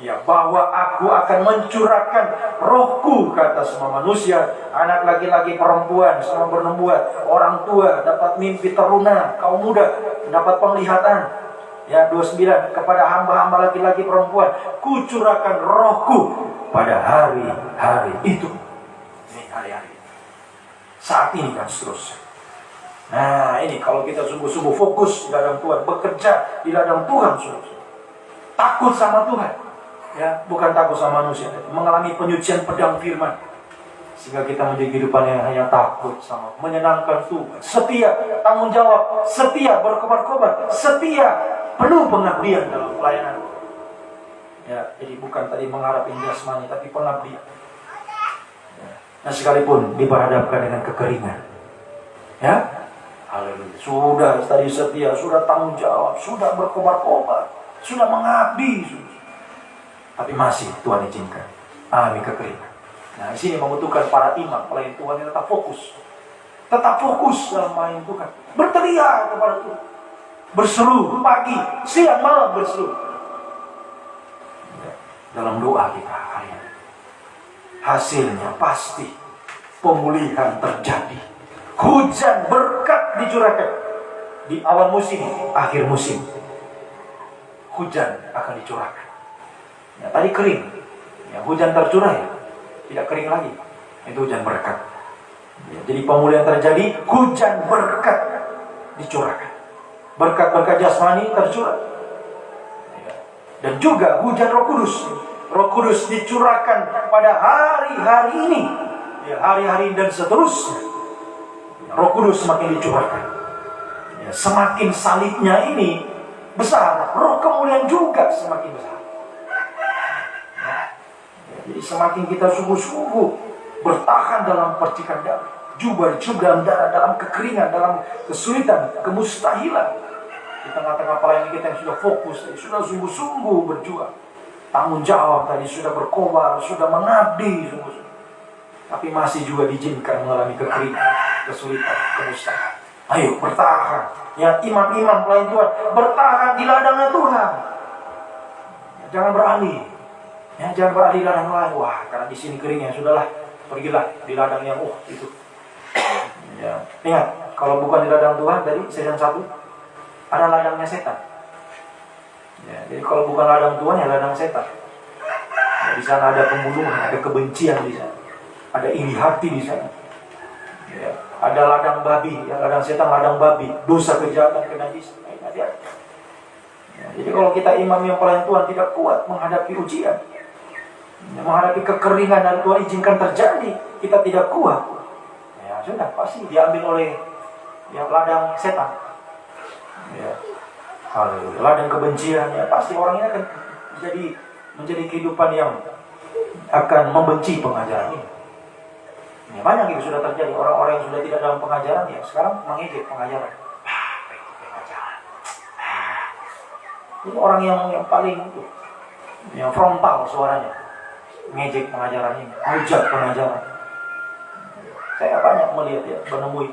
ya, bahwa aku akan mencurahkan rohku ke atas semua manusia. Anak laki-laki, perempuan, semua bernubuat. Orang tua dapat mimpi teruna, kaum muda dapat penglihatan. Ya, 29, kepada hamba-hamba laki-laki perempuan kucurahkan rohku pada hari-hari itu. Ini hari-hari saat ini kan seterusnya. Nah, ini kalau kita sungguh-sungguh fokus di ladang Tuhan, bekerja di ladang Tuhan, sungguh-sungguh takut sama Tuhan, ya, bukan takut sama manusia, mengalami penyucian pedang firman, sehingga kita menjadi kehidupan yang hanya takut sama, menyenangkan Tuhan, setia, tanggung jawab, setia, berkobar-kobar, setia, penuh pengabdian dalam pelayanan. Ya, jadi bukan tadi mengharapkan jasmani, tapi pengabdian. Ya. Nah, sekalipun diperhadapkan dengan kekeringan, Ya, haleluya. Sudah tadi setia, sudah tanggung jawab, sudah berkobar-kobar, sudah mengabdi, tapi masih Tuhan izinkan alami kekeringan. Nah, di sini membutuhkan para imam, pelayan Tuhan yang tetap fokus dalam melayani Tuhan, berteriak kepada Tuhan, berseru pagi, siang, malam berseru. Dalam doa kita hari ini, hasilnya pasti pemulihan terjadi. Hujan berkat dicurahkan di awal musim, akhir musim. Hujan akan dicurahkan. Ya, tadi kering, ya, hujan tercurah ya, tidak kering lagi. Itu hujan berkat. Ya, jadi pemulihan terjadi, hujan berkat dicurahkan. Berkat-berkat jasmani tercurah. Ya. Dan juga hujan Roh Kudus. Roh Kudus dicurahkan pada hari-hari ini, ya, hari-hari dan seterusnya. Roh Kudus semakin dicurahkan. Ya, semakin salibnya ini besar, roh kemuliaan juga semakin besar. Ya, jadi semakin kita sungguh-sungguh bertahan dalam percikan darah, jubah-jubah dalam darah, dalam kekeringan, dalam kesulitan, kemustahilan. Di tengah-tengah pelayanan kita yang sudah fokus, sudah sungguh-sungguh berjuang, tanggung jawab tadi, sudah berkobar, sudah mengabdi sungguh-sungguh. Tapi masih juga diizinkan mengalami kekeringan, kesulitan, kemustahilan. Ayo bertahan. Ya, imam-imam pelayan Tuhan, bertahan di ladangnya Tuhan. Ya, jangan beralih. Ya, jangan beralih ladang lain. Wah, karena di sini keringnya, sudahlah, pergilah di ladang yang itu. Ya, ingat, kalau bukan di ladang Tuhan, tadi season 1 ada ladangnya setan. Ya, jadi kalau bukan ladang Tuhan, ya ladang setan. Ya, di sana ada pembunuhan, ada kebencian di sana. Ada iri hati di sana. Ya, ada ladang babi, ya, ladang setan, ladang babi, dosa, kejahatan, kenajisan. Ya, jadi kalau kita imam yang pelayan Tuhan tidak kuat menghadapi ujian, ya, menghadapi kekeringan dan Tuhan izinkan terjadi, kita tidak kuat. Ya sudah, pasti diambil oleh yang ladang setan. Ya, ladang kebencian, ya pasti orang ini akan menjadi kehidupan yang akan membenci pengajaran ini. Ya, banyak itu sudah terjadi, orang-orang yang sudah tidak dalam pengajaran ya sekarang mengejek pengajaran. Pengajaran. Itu orang yang paling itu, yang frontal suaranya, mengejek pengajaran ini, hujat pengajaran. Saya banyak melihat ya, menemui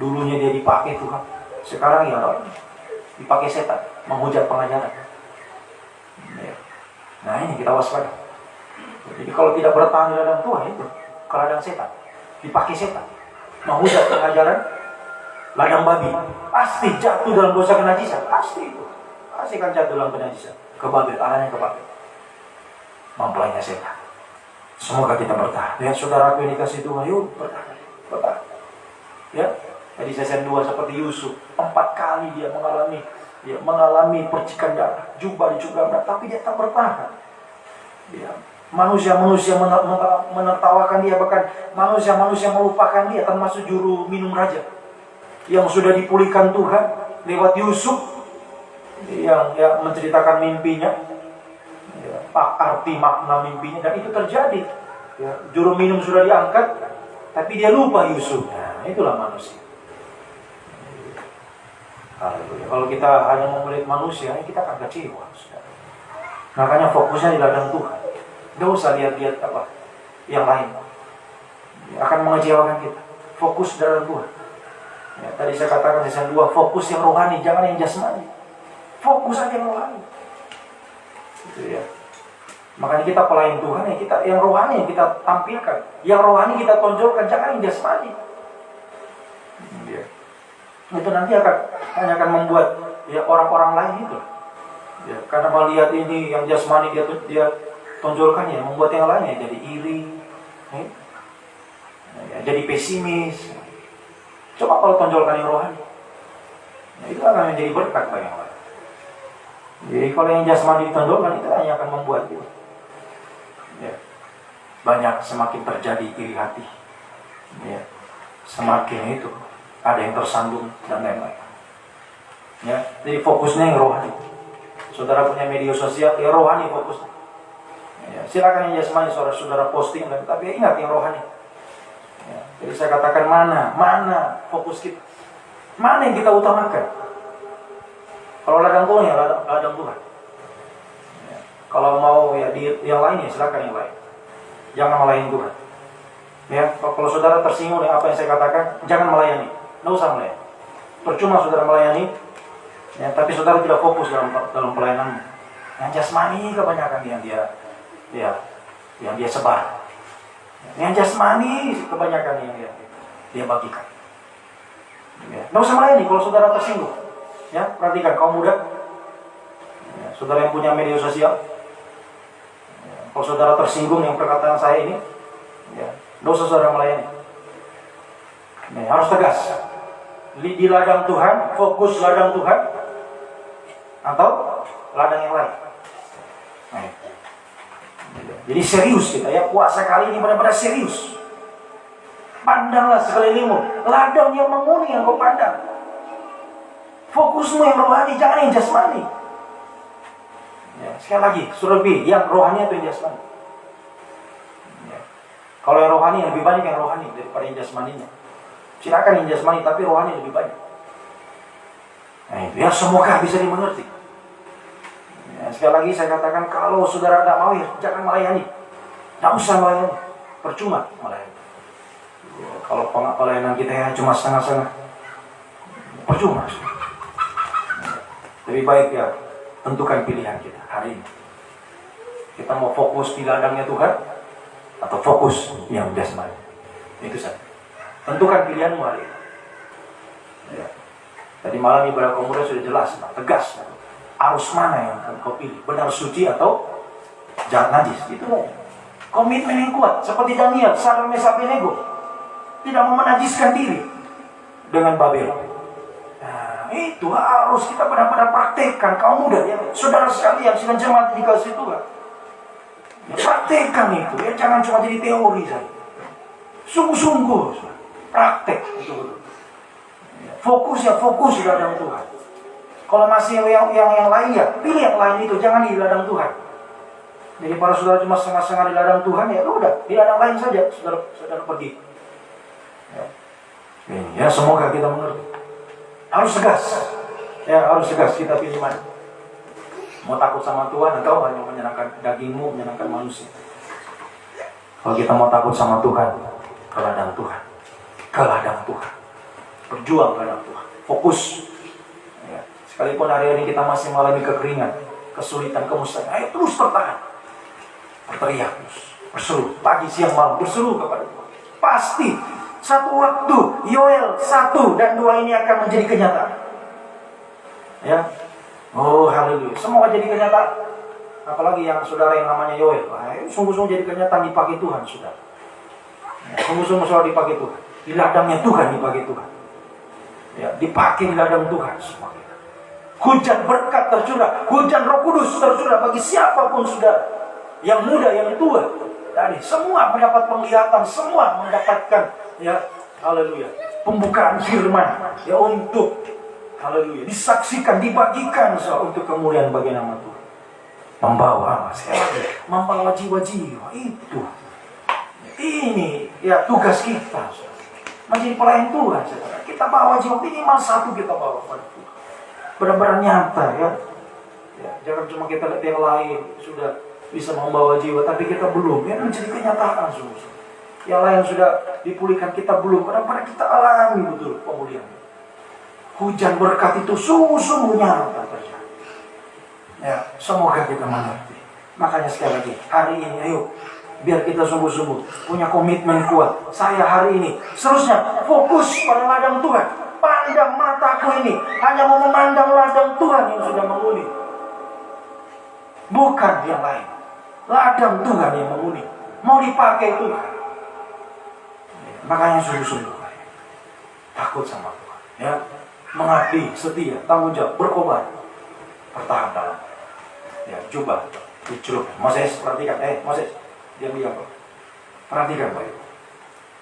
dulunya dia dipakai Tuhan, sekarang ya dipakai setan, menghujat pengajaran. Ya. Nah ini kita waspada. Jadi kalau tidak bertahan di ladang Tuhan itu ke ladang setan, dipakai setan, menghujat pengajaran, ladang babi, pasti jatuh dalam dosa kenajisan, pasti itu, pasti akan jatuh dalam kenajisan, ke Babel, arahnya ke Babel, mempelainya setan. Semoga kita bertahan. Ya saudaraku yang dikasih Tuhan, yuk bertahan. Ya, jadi season 2 seperti Yusuf, 4 kali dia mengalami percikan darah, jubah dicubah, tapi dia tak bertahan. Ya. Manusia-manusia menertawakan dia, bahkan manusia-manusia melupakan dia, termasuk juru minum raja yang sudah dipulihkan Tuhan lewat Yusuf yang menceritakan mimpinya, ya, arti makna mimpinya, dan itu terjadi. Ya, juru minum sudah diangkat, tapi dia lupa Yusuf. Nah, itulah manusia. Kalau kita hanya melihat manusia, kita akan kecewa. Makanya fokusnya di ladang Tuhan. Gak usah lihat-lihat apa yang lain, ya, akan mengecewakan kita. Fokus dalam Tuhan. Ya, tadi saya katakan season 2, fokus yang rohani, jangan yang jasmani. Fokus aja yang rohani. Gitu ya. Makanya kita pelayan Tuhan, ya kita yang rohani yang kita tampilkan, yang rohani kita tonjolkan, jangan yang jasmani. Ya. Itu nanti hanya akan membuat ya orang-orang lain itu. Ya, karena melihat ini yang jasmani dia tonjolkan, ya membuat yang lain ya jadi iri, ya, jadi pesimis. Coba kalau tonjolkan yang rohani, ya, itu akan menjadi berkat bagi yang lain. Jadi kalau yang jasmani ditonjolkan, itu hanya akan membuat itu, ya, banyak semakin terjadi iri hati, ya, semakin itu ada yang tersandung dan lain-lain. Ya, jadi fokusnya yang rohani. Saudara punya media sosial, ya rohani fokusnya. Ya, silakan yang jasmani saudara posting, tapi ingat yang rohani. Ya, jadi saya katakan mana fokus kita. Mana yang kita utamakan? Kalau ladang Tuhan ya ladang Tuhan. Ya. Kalau mau ya di yang lain ya silakan yang lain. Jangan melayani Tuhan. Ya, kalau saudara tersinggung dengan apa yang saya katakan, jangan melayani. Nggak usah melayani. Percuma saudara melayani, ya, tapi saudara tidak fokus dalam pelayananmu. Yang jasmani kebanyakan yang dia sebar. Yang jasmani kebanyakan yang dia bagikan. Ya, nggak usah melayani kalau saudara tersinggung. Ya, perhatikan kaum muda, ya, saudara yang punya media sosial. Ya, kalau saudara tersinggung dengan perkataan saya ini, ya, nggak usah saudara melayani. Ya, harus tegas. Di ladang Tuhan, fokus ladang Tuhan, atau ladang yang lain. Nah, jadi serius kita ya, puasa kali ini benar-benar serius. Pandanglah sekelilingmu, ladang yang menghuni yang kau pandang. Fokusmu yang rohani, jangan yang jasmani. Ya, sekali lagi, suruh lebih yang rohani atau yang jasmani. Ya. Kalau yang rohani lebih banyak yang rohani daripada yang jasmaninya. Silakan yang jasmani, tapi rohani lebih banyak. Nah, itu ya, semoga bisa dimengerti. Ya, sekali lagi saya katakan, kalau saudara tidak mau ya jangan melayani. Tidak usah melayani, percuma melayani. Ya, kalau pelayanan kita ya cuma setengah-setengah, percuma. Lebih baik ya tentukan pilihan kita hari ini. Kita mau fokus di ladangnya Tuhan atau fokus yang jasmani. Itu saja. Tentukan pilihanmu hari ini. Ya. Tadi malam ibadah kaum muda sudah jelas, tegas. Arus mana yang akan kau pilih? Benar suci atau jahat najis? Itu lah. Komitmen yang kuat seperti Daniel, Sadrak Mesak Abednego, tidak mau menajiskan diri dengan Babel. Nah, itu harus kita benar-benar praktekkan kaum muda ya, saudara sekalian, sedang jemaat dikasih Tuhan. Ya, praktekkan itu ya, jangan cuma jadi teori saja. Sungguh-sungguh praktek itu. Fokus di ladang Tuhan. Kalau masih yang lain ya, pilih yang lain itu, jangan di ladang Tuhan. Jadi para saudara cuma setengah-setengah di ladang Tuhan ya udah, di ladang lain saja saudara pergi. Ya, semoga kita mengerti. Harus tegas. Ya, harus tegas kita pilih mana. Mau takut sama Tuhan atau hanya menyenangkan dagingmu, menyenangkan manusia. Kalau kita mau takut sama Tuhan, ke ladang Tuhan. Ke ladang Tuhan. Berjuang ke ladang Tuhan. Fokus. Ya. Sekalipun hari ini kita masih mengalami kekeringan, kesulitan, kemustahilan, ayo terus bertahan. Berteriak terus. Berseru. Pagi, siang, malam. Berseru kepada Tuhan. Pasti. Satu waktu, Yoel 1 dan 2 ini akan menjadi kenyataan. Ya. Oh, haleluya. Semoga jadi kenyataan. Apalagi yang saudara yang namanya Yoel. Sungguh-sungguh jadi kenyataan dipakai Tuhan, saudara. Ya, sungguh-sungguh soal dipakai Tuhan. Di ladangnya Tuhan dipakai Tuhan. Ya, dipakai di ladang Tuhan semua. Hujan berkat tercurah, hujan Roh Kudus tercurah bagi siapapun saudara. Yang muda, yang tua. Tadi semua mendapat penglihatan, semua mendapatkan ya, haleluya, pembukaan firman ya untuk haleluya disaksikan, dibagikan untuk kemuliaan bagi nama Tuhan. Membawa membawa jiwa-jiwa itu. Ini ya tugas kita. Menjadi pelayan Tuhan, saudara. Kita bawa jiwa, minimal 1 kita bawa pada Tuhan. Benar-benar nyata ya. Ya, jangan cuma kita lihat yang lain sudah bisa membawa jiwa, tapi kita belum. Ya, menjadi kenyataan sungguh. Yang lain sudah dipulihkan, kita belum. Benar-benar kita alami betul pemulihan. Hujan berkat itu sungguh-sungguh nyata terjadi. Ya, semoga kita mengerti. Makanya sekali lagi, hari ini ayo, biar kita sungguh-sungguh punya komitmen kuat. Saya hari ini seterusnya fokus pada ladang Tuhan. Pandang mataku ini hanya mau memandang ladang Tuhan yang sudah menghuni, bukan yang lain. Ladang Tuhan yang menghuni, mau dipakai Tuhan. Makanya sungguh-sungguh takut sama Tuhan ya, mengabdi, setia, tanggung jawab, berkorban, bertahan dalam ya, coba dicelup. Moses, perhatikan, Moses, diam-diam, perhatikan baik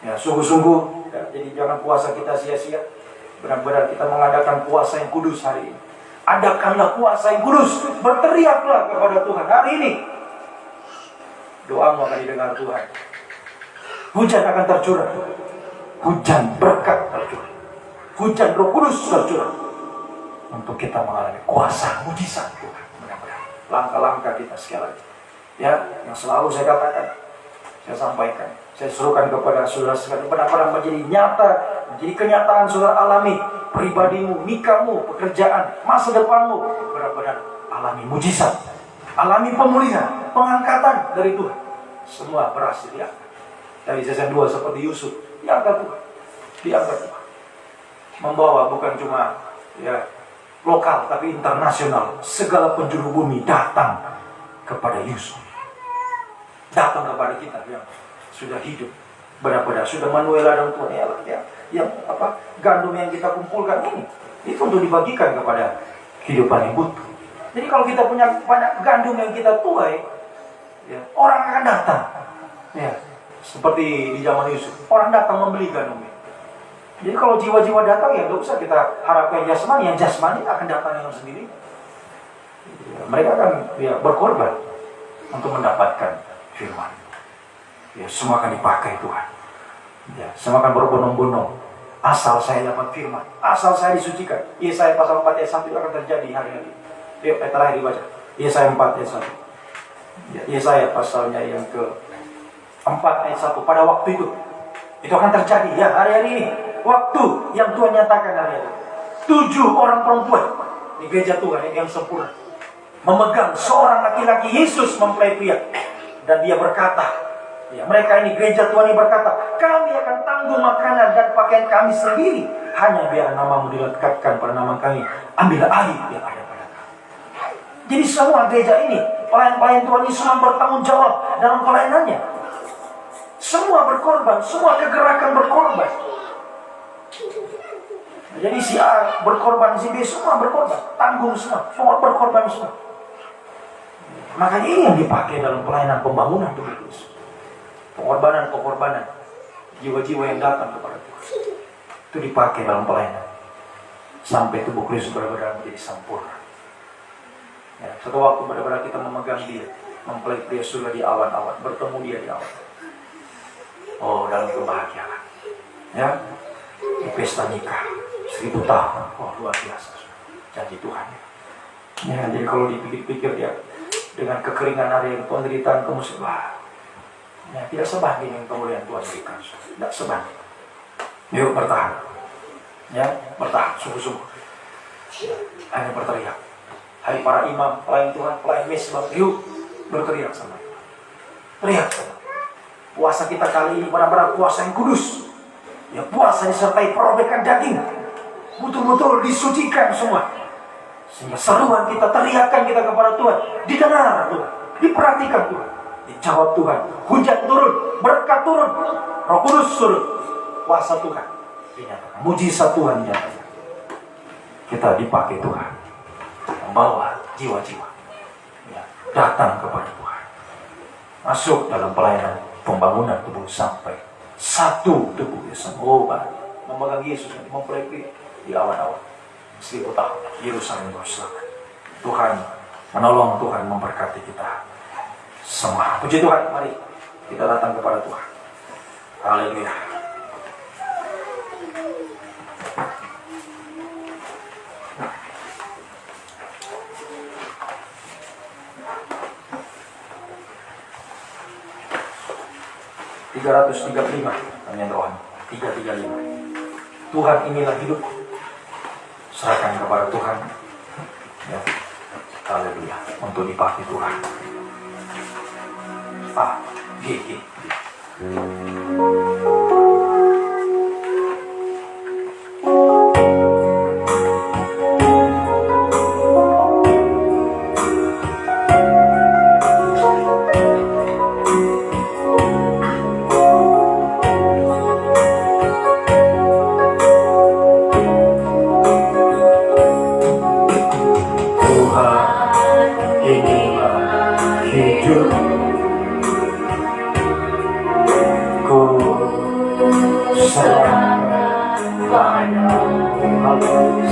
ya, sungguh-sungguh ya, jadi jangan puasa kita sia-sia. Benar-benar kita mengadakan puasa yang kudus hari ini. Adakanlah puasa yang kudus, berteriaklah kepada Tuhan hari ini. Doamu akan didengar Tuhan. Hujan akan tercurah, hujan berkat tercurah. hujan Roh Kudus tercurah untuk kita mengalami kuasa mujizat Tuhan. Benar-benar langkah-langkah kita sekali lagi, ya, yang selalu saya katakan, saya sampaikan, saya suruhkan kepada saudara sekalian, benar-benar menjadi nyata, menjadi kenyataan saudara alami, pribadimu, nikahmu, pekerjaan, masa depanmu, benar-benar alami mujizat, alami pemulihan, pengangkatan dari Tuhan. Semua berhasil diangkat. Dari season 2 seperti Yusuf, diangkat Tuhan, diangkat Tuhan. Membawa bukan cuma ya lokal tapi internasional. Segala penjuru bumi datang kepada Yusuf, datang kepada kita yang sudah hidup benar-benar sudah manual dan Tuhan ya, yang apa gandum yang kita kumpulkan ini itu untuk dibagikan kepada kehidupan yang butuh. Jadi kalau kita punya banyak gandum yang kita tuai, ya, orang akan datang, ya, seperti di zaman Yusuf, orang datang membeli gandumnya. Jadi kalau jiwa-jiwa datang, ya nggak usah kita harapkan jasmani, yang jasmani akan datang dengan sendiri. Ya, mereka akan ya, berkorban untuk mendapatkan firman. Ya, semua akan dipakai Tuhan. Ya, semua akan berbondong-bondong. Asal saya dapat firman, asal saya disucikan. Yesaya pasal 4 ayat 1 akan terjadi hari-hari. Yuk, terakhir dibaca. Yesaya 4 ayat 1. Ya, Yesaya pasalnya yang ke-4 ayat 1. Pada waktu itu akan terjadi ya hari-hari ini. Waktu yang Tuhan nyatakan hari-hari. 7 orang perempuan di gereja Tuhan yang sempurna memegang seorang laki-laki Yesus mempelai pria, dan dia berkata, ya, mereka ini gereja Tuhan ini berkata, kami akan tanggung makanan dan pakaian kami sendiri, hanya biar namamu dilekatkan pada nama kami. Ambillah air yang ada pada kami. Jadi semua gereja ini, pelayan-pelayan Tuhan ini semua bertanggung jawab dalam pelayanannya. Semua berkorban, semua kegerakan berkorban. Jadi si A berkorban, si B semua berkorban, tanggung semua berkorban semua. Makanya ini yang dipakai dalam pelayanan pembangunan Tuhan Yesus. Pengorbanan, jiwa-jiwa yang datang kepada Tuhan, itu dipakai dalam pelayanan sampai tubuh Kristus benar-benar menjadi sempurna. Ya, satu waktu benar-benar kita memegang dia, mempelai pria surga di awan-awan, bertemu dia di awan. Oh, dalam kebahagiaan. Ya, di pesta nikah 1000 tahun, oh luar biasa, janji Tuhan. Ya, jadi kalau dipikir-pikir ya, dengan kekeringan hari yang penderitaan kemusiaan, ya, tidak sebanding yang kemuliaan Tuhan berikan, tidak sebanding. Yuk bertahan, ya bertahan, sungguh-sungguh. Hanya berteriak, hai para imam, pelayan Tuhan, pelayan mesbah, yuk berteriak sama Tuhan. Teriak sama. Puasa kita kali ini benar-benar puasa yang kudus. Ya, puasa disertai perobekan daging, betul-betul disucikan semua. Sehingga seruan kita, teriakan kita kepada Tuhan didengar Tuhan, diperhatikan Tuhan, dijawab Tuhan. Hujan turun, berkat turun, Roh Kudus turun, kuasa Tuhan dinyatakan, mujizat Tuhan dinyatakan. Kita dipakai Tuhan membawa jiwa-jiwa ya, datang kepada Tuhan, masuk dalam pelayanan pembangunan tubuh sampai satu tubuh semua memegang Yesus yang mempelai di awan-awan 1000 tahun Yerusalem berselamat. Tuhan menolong, Tuhan memberkati kita semua. Puji Tuhan, mari kita datang kepada Tuhan. Haleluya. (335) Amin rohani. 335. Tuhan inilah hidupku. Serahkan kepada Tuhan. Ya. Haleluya. Untuk dipakai Tuhan. A, G, G.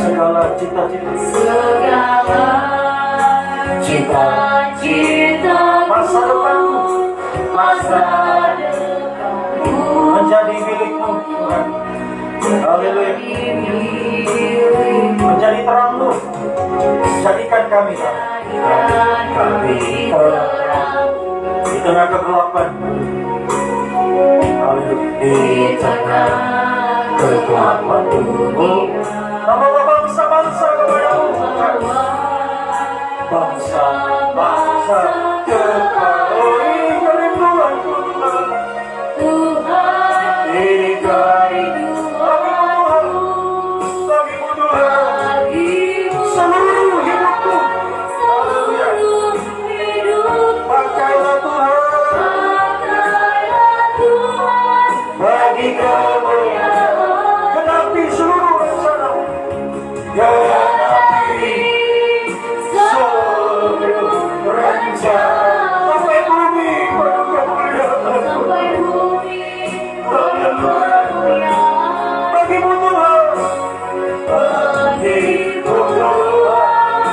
Segala cita-cita masa depanku menjadi milikmu Tuhan. Haleluya. Menjadi terang-Mu. Jadikan kami terang. Kami terang di tengah kegelapan. Haleluya. Di tengah kegelapan. Nama bangsa-bangsa kepadamu. Bangsa-bangsa kepadamu. Ini kerinduan Tuhan. Ini kerinduan bagimu Tuhan. Seluruh hidupku. Haleluya. Pakailah Tuhan bagi kemuliaan. Genapi seluruh rencana-Mu. Genapi seluruh rencana. Sampai bumi penuh kemuliaan-Mu. Haleluya. Bagimu Tuhan. Bagimu Tuhan.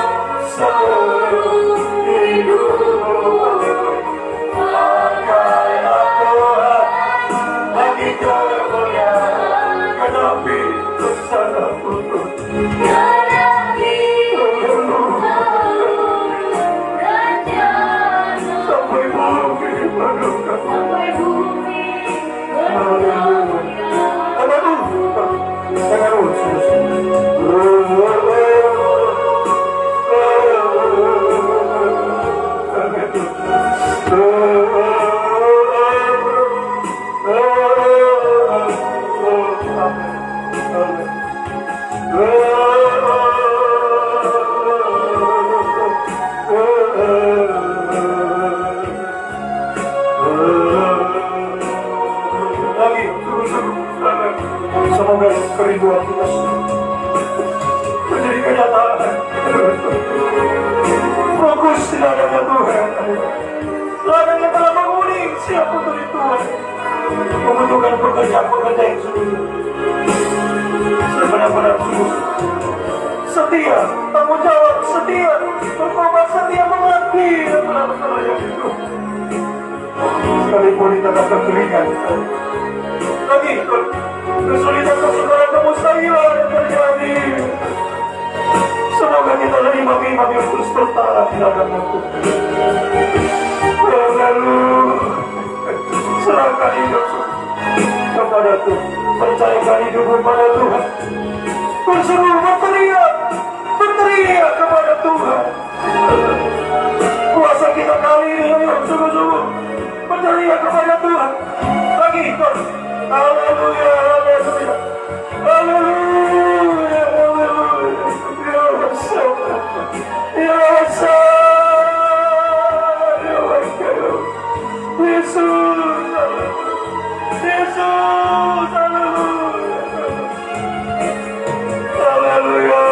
Seluruh hidupku. Pakailah Tuhan bagi kemuliaan. Genapi rencana-Mu. Sampai bumi penuh lagi semoga kerinduan kita menjadi kenyataan. Fokus di ladangnya Tuhan. Ladang yang telah menguning siap untuk Tuhan. Membutuhkan pekerja-pekerja yang sungguh sebenar-benar sungguh setia, tanggung jawab setia, berkorban setia, mengabdi dan melayani itu. Sekalipun di tengah kekeringan lagi kesulitan kesukaran kemustahilan yang terjadi, semoga kita dari imam-imam yang terus bertahan di hadapan Tuhan. Lalu serahkan hidup kepada Tuhan, percayakan hidup kepada Tuhan, berseru berteriak kepada Tuhan. Kuasa kita kali ini, ayo sungguh-sungguh berteriak kepada Tuhan. Lagi ikut. Haleluya, haleluya, haleluya, haleluya. Ya Rasul, ya Rasul, Yesus, Yesus, haleluya, haleluya.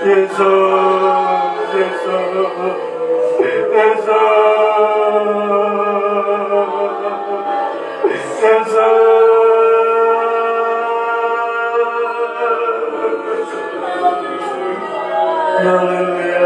Yesus, Yesus, Yesus, Yesus. Haleluya.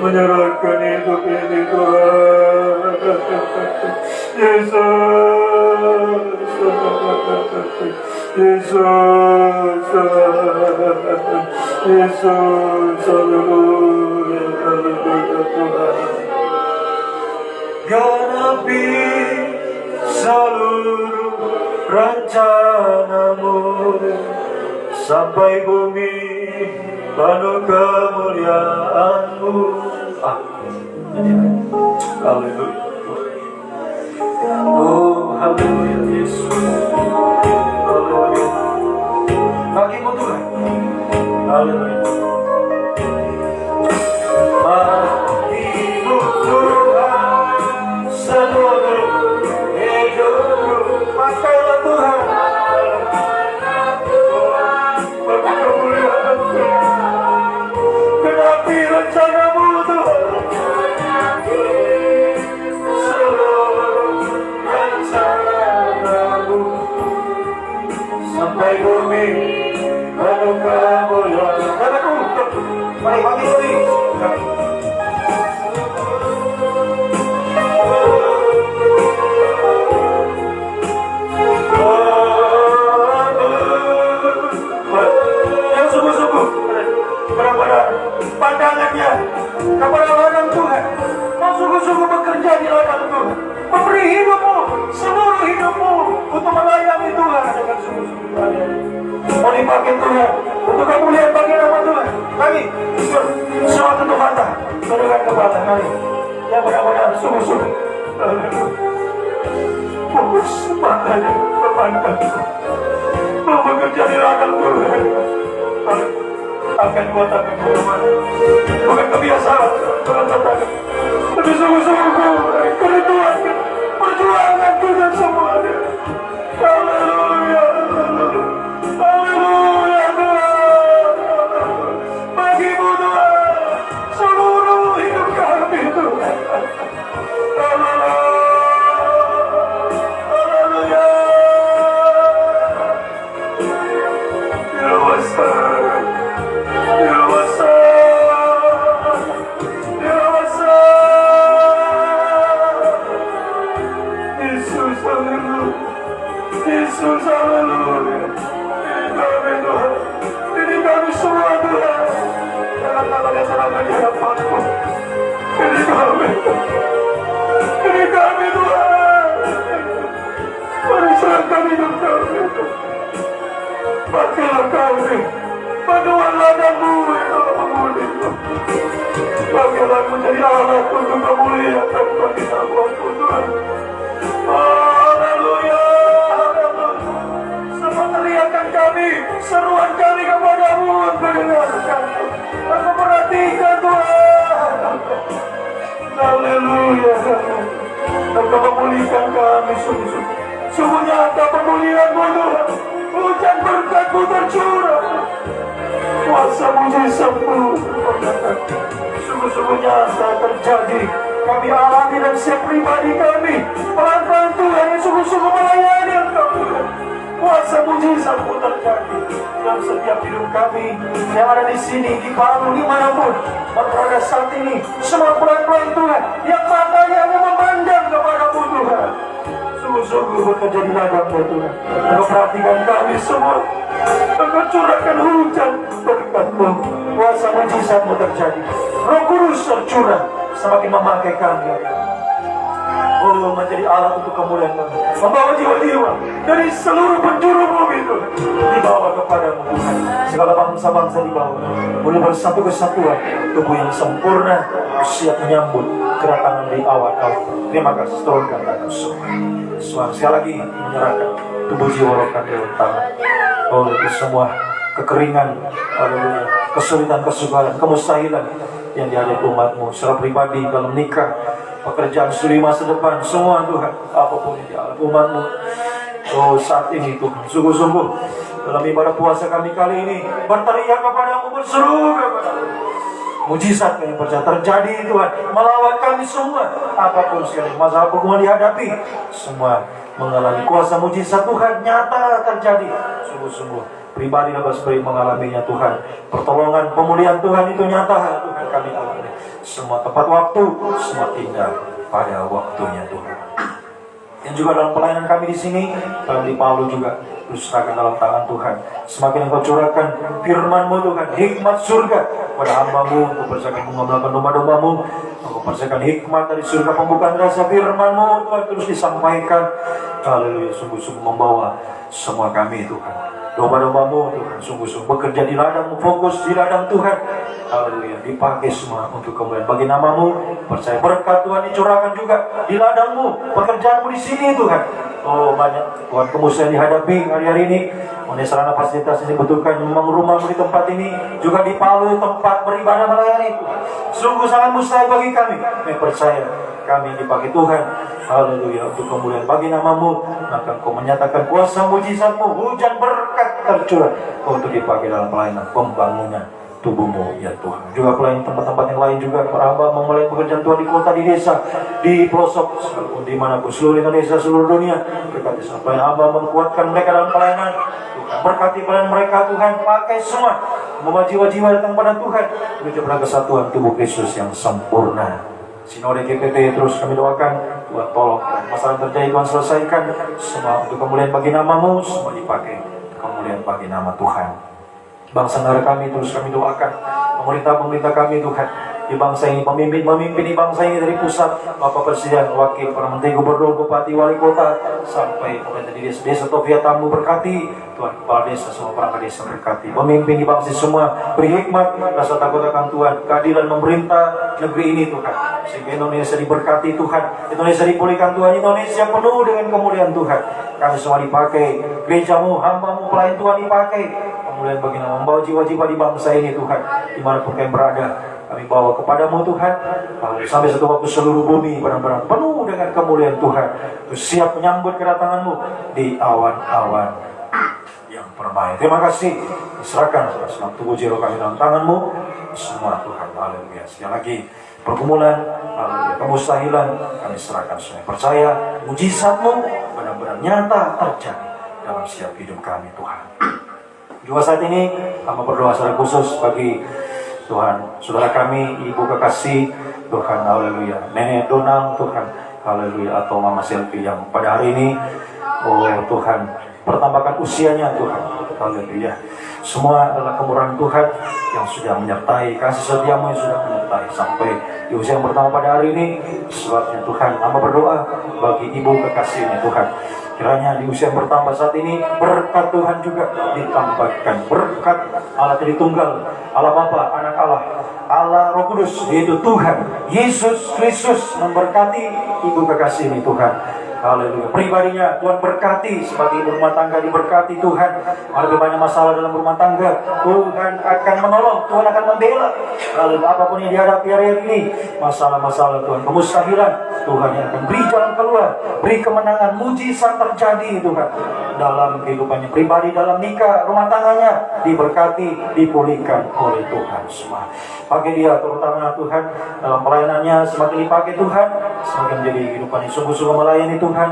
Menyerahkan hidup ini Tuhan. Yesus, haleluya, haleluya Tuhan. Genapi seluruh rencanamu sampai bumi penuh kemuliaanmu. Haleluya. Oh, haleluya Yesus. Haleluya. Bagimu Tuhan. Haleluya. Bagimu Tuhan seluruh hidupku. Pakailah Tuhan. Bagi kemuliaan-Mu. Genapi rencanamu Tuhan. Seluruh rencanamu sampai bumi penuh kemuliaan. Mari bagi bagi. Yang sungguh-sungguh benar-benar pandangannya kepada ladang Tuhan. Yang sungguh-sungguh bekerja di ladang Tuhan. Memberi hidupmu, seluruh hidupmu untuk melayani Tuhan dengan sungguh-sungguh melayani. Mau dipakai Tuhan untuk kemuliaan bagi nama Tuhan. Mari semua tutup mata, tundukkan kepala. Mari yang benar-benar sungguh-sungguh fokus matanya memandang, mau bekerja di ladang Tuhan. akan kuatakan Tuhan. Bukan kebiasaan, bukan tantangan, tapi sungguh-sungguh karena Tuhan perjuangan kita semuanya. Haleluya, haleluya Tuhan. Bagimu Tuhan, seluruh hidup kami Tuhan. Haleluya, haleluya. Dewasa, dewasa, dewasa. Yesus, haleluya. Yesus, haleluya. Ini kami Tuhan, ini kami semua Tuhan. Jangan tangannya serahkan di hadapan-Mu. Ini kami Tuhan. Mari serahkan hidup kami. Pakailah kami, paduan ladang-Mu yang telah mengundi-Mu. Pakailah menjadi alat untuk kemuliaan bagi nama-Mu Tuhan. Haleluya, haleluya. Semua teriakan kami, seruan kami kepada-Mu mendengarkan, memperhatikan Tuhan. Haleluya. Engkau memulihkan kami sungguh-sungguh. Sungguh nyata pemulihan-Mu Tuhan. Hujan berkat-Mu tercurah. Kuasa mujizat-Mu sungguh-sungguh nyata terjadi. Kami alami dan setiap pribadi kami. Pelan-pelan Tuhan yang sungguh-sungguh melayani Engkau Tuhan. Kuasa mujizat-Mu terjadi dalam setiap hidup kami yang ada di sini, di Palu, dimanapun berada saat ini. Semua pelan-pelan Tuhan yang matanya hanya memandang kepada-Mu Tuhan. Sungguh-sungguh bekerja di ladang-Mu Tuhan. Engkau perhatikan kami semua. Engkau curahkan hujan berkat-Mu. Kuasa mujizat-Mu terjadi. Roh Kudus tercurah semakin memakai kami. Oh, menjadi alat untuk kemuliaan kami. Membawa jiwa-jiwa dari seluruh penjuru bumi Tuhan dibawa kepada-Mu Tuhan. Segala bangsa-bangsa dibawa. Boleh bersatu kesatuan. Tubuh yang sempurna siap menyambut kedatangan di awal-awal. Terima kasih. Turunkan tangan semua. Tuhan sekali lagi menyerahkan tubuh jiwa roh kami dalam tangan. Oh, itu semua kekeringan, kesulitan, kesukaran, kemustahilan yang dihadapi umat-Mu secara pribadi dalam nikah, pekerjaan, studi masa depan, semua Tuhan, apapun yang dihadapi umat-Mu. Oh, saat ini Tuhan, sungguh-sungguh dalam ibadah puasa kami kali ini berteriak kepada-Mu, berseru kepada-Mu. Mujizat yang percaya terjadi Tuhan melawan kami semua. Apapun sekali masalah hukuman dihadapi, semua mengalami kuasa mujizat Tuhan nyata terjadi. Sungguh-sungguh pribadi dan bersebut mengalaminya Tuhan. Pertolongan pemulihan Tuhan itu nyata Tuhan kami alami. Semua tepat waktu, semua tinggal pada waktunya Tuhan. Dan juga dalam pelayanan kami di sini, dalam di Palu juga, terus serahkan dalam tangan Tuhan. Semakin Engkau curahkan firman-Mu Tuhan, hikmat surga pada hamba-Mu, Engkau percayakan mengambilkan domba-domba-Mu, Engkau percayakan hikmat dari surga pembukaan rasa firman-Mu Tuhan terus disampaikan. Haleluya, sungguh-sungguh membawa semua kami Tuhan. Domba-domba-Mu Tuhan sungguh-sungguh bekerja di ladang-Mu, fokus di ladang Tuhan. Haleluya, dipakai semua untuk kemuliaan bagi nama-Mu. Percaya berkat Tuhan dicurahkan juga di ladang-Mu, pekerjaan-Mu di sini Tuhan. Oh, banyak Tuhan kemuliaan dihadapi hari-hari ini. Oleh sarana fasilitas yang dibutuhkan, memang rumah-Mu di tempat ini, juga di Palu tempat beribadah melayani Tuhan. Sungguh sangat mustahil bagi kami. Kami percaya kami dipakai Tuhan. Haleluya, untuk kemuliaan bagi nama-Mu. Akan Kau menyatakan kuasa mujizat-Mu, hujan berkat tercurah untuk dipakai dalam pelayanan pembangunan tubuh-Mu ya Tuhan. Juga pelayanan tempat-tempat yang lain juga para hamba memulai pekerjaan Tuhan di kota, di desa, di pelosok, dimanapun seluruh Indonesia, seluruh dunia. Berkati sampai hamba menguatkan mereka dalam pelayanan. Tuhan berkati pelayanan mereka Tuhan, pakai semua membawa jiwa-jiwa datang pada Tuhan menuju pada kesatuan tubuh Kristus yang sempurna. Sinode GPT terus kami doakan Tuhan, tolong masalah yang terjadi Tuhan selesaikan semua untuk kemuliaan bagi nama-Mu, semua dipakai kemuliaan bagi nama Tuhan. Bangsa negara kami terus kami doakan, pemerintah kami Tuhan di bangsa ini, pemimpin di bangsa ini dari pusat, Bapak Presiden, Wakil, para Menteri, Gubernur, Bupati, Wali Kota, sampai pemerintah di desa-desa Tofia Tamu berkati, Tuhan kepala desa, semua perangkat desa berkati, pemimpin di bangsa semua beri hikmat, rasa takut akan Tuhan, keadilan memerintah negeri ini Tuhan, sehingga Indonesia diberkati Tuhan, Indonesia dipulihkan Tuhan, Indonesia penuh dengan kemuliaan Tuhan. Kami semua dipakai, gereja-Mu, hamba-Mu, pelayan Tuhan dipakai, kemuliaan bagi nama. Membawa jiwa-jiwa di bangsa ini Tuhan, dimanapun kami berada, kami bawa kepadamu Tuhan. Sampai satu waktu seluruh bumi benar-benar penuh dengan kemuliaan Tuhan, terus siap menyambut kedatanganmu di awan-awan yang permai. Terima kasih, diserahkan segenap tubuh jiwa kami dalam tanganmu semua Tuhan. Haleluya. Sekali lagi pergumulan, kemustahilan kami serahkan semua. Percaya mujizatmu benar-benar nyata terjadi dalam setiap hidup kami Tuhan. Juga saat ini kami berdoa secara khusus bagi Tuhan saudara kami, ibu kekasih Tuhan, haleluya, Nenek Donang Tuhan, haleluya, atau Mama Selvi yang pada hari ini, oh Tuhan, pertambahkan usianya Tuhan, haleluya. Semua adalah kemurahan Tuhan yang sudah menyertai, kasih setiamu yang sudah menyertai sampai di usia yang pertama pada hari ini. Sebabnya Tuhan, hamba berdoa bagi ibu kekasihnya Tuhan, kiranya di usia yang bertambah saat ini, berkat Tuhan juga ditambahkan. Berkat Allah Tritunggal, Allah Bapa, Anak Allah, Allah Roh Kudus, yaitu Tuhan Yesus Kristus memberkati ibu kekasih ini Tuhan. Haleluya. Pribadinya Tuhan berkati, sebagai ibu rumah tangga diberkati Tuhan. Ada banyak masalah dalam rumah tangga, Tuhan akan menolong, Tuhan akan membela. Haleluya. Apapun yang dihadapi hari ini, masalah-masalah Tuhan, kemustahilan, Tuhan yang akan beri jalan keluar, beri kemenangan, mujizat terjadi Tuhan dalam kehidupannya pribadi, dalam nikah, rumah tangganya diberkati, dipulihkan oleh Tuhan semua. Pakai dia terutama Tuhan dalam pelayanannya, semakin dipakai Tuhan, semakin menjadi kehidupan yang sungguh-sungguh melayani Tuhan,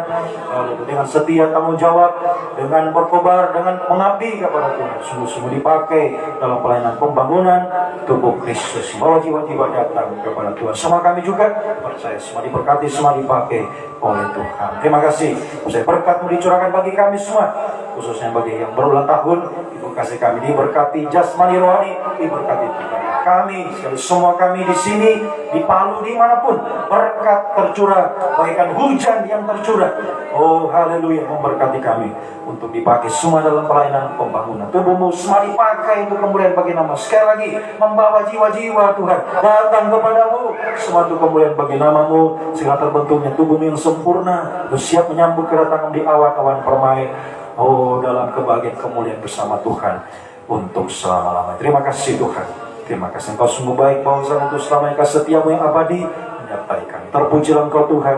dengan setia tanggung jawab, dengan berkobar, dengan mengabdi kepada Tuhan, sungguh-sungguh dipakai dalam pelayanan pembangunan tubuh Kristus. Bawa jiwa-jiwa datang kepada Tuhan. Semua kami juga percaya semua diberkati, semua dipakai oleh Tuhan. Terima kasih. Saya berkat-Mu dicurahkan bagi kami semua, khususnya bagi yang berulang tahun. Ibu kasih kami diberkati jasmani rohani, diberkati Tuhan. Kami, semua kami di sini, di Palu, dimanapun, berkat tercurah, bagaikan hujan yang tercurah. Oh haleluya, memberkati kami untuk dipakai semua dalam pelayanan pembangunan tubuh-Mu, semua dipakai untuk kemuliaan bagi nama. Sekali lagi, membawa jiwa-jiwa Tuhan datang kepadamu, semua untuk kemuliaan bagi nama-Mu, sehingga terbentuknya tubuh-Mu yang sempurna, bersiap menyambut kedatangan di awan-awan permai. Oh, dalam kebahagiaan kemuliaan bersama Tuhan untuk selama-lamanya. Terima kasih Tuhan. Terima kasih Engkau sungguh baik, bangsa untuk selamanya, kasih setiamu yang abadi menyertai kami. Terpujilah Engkau Tuhan,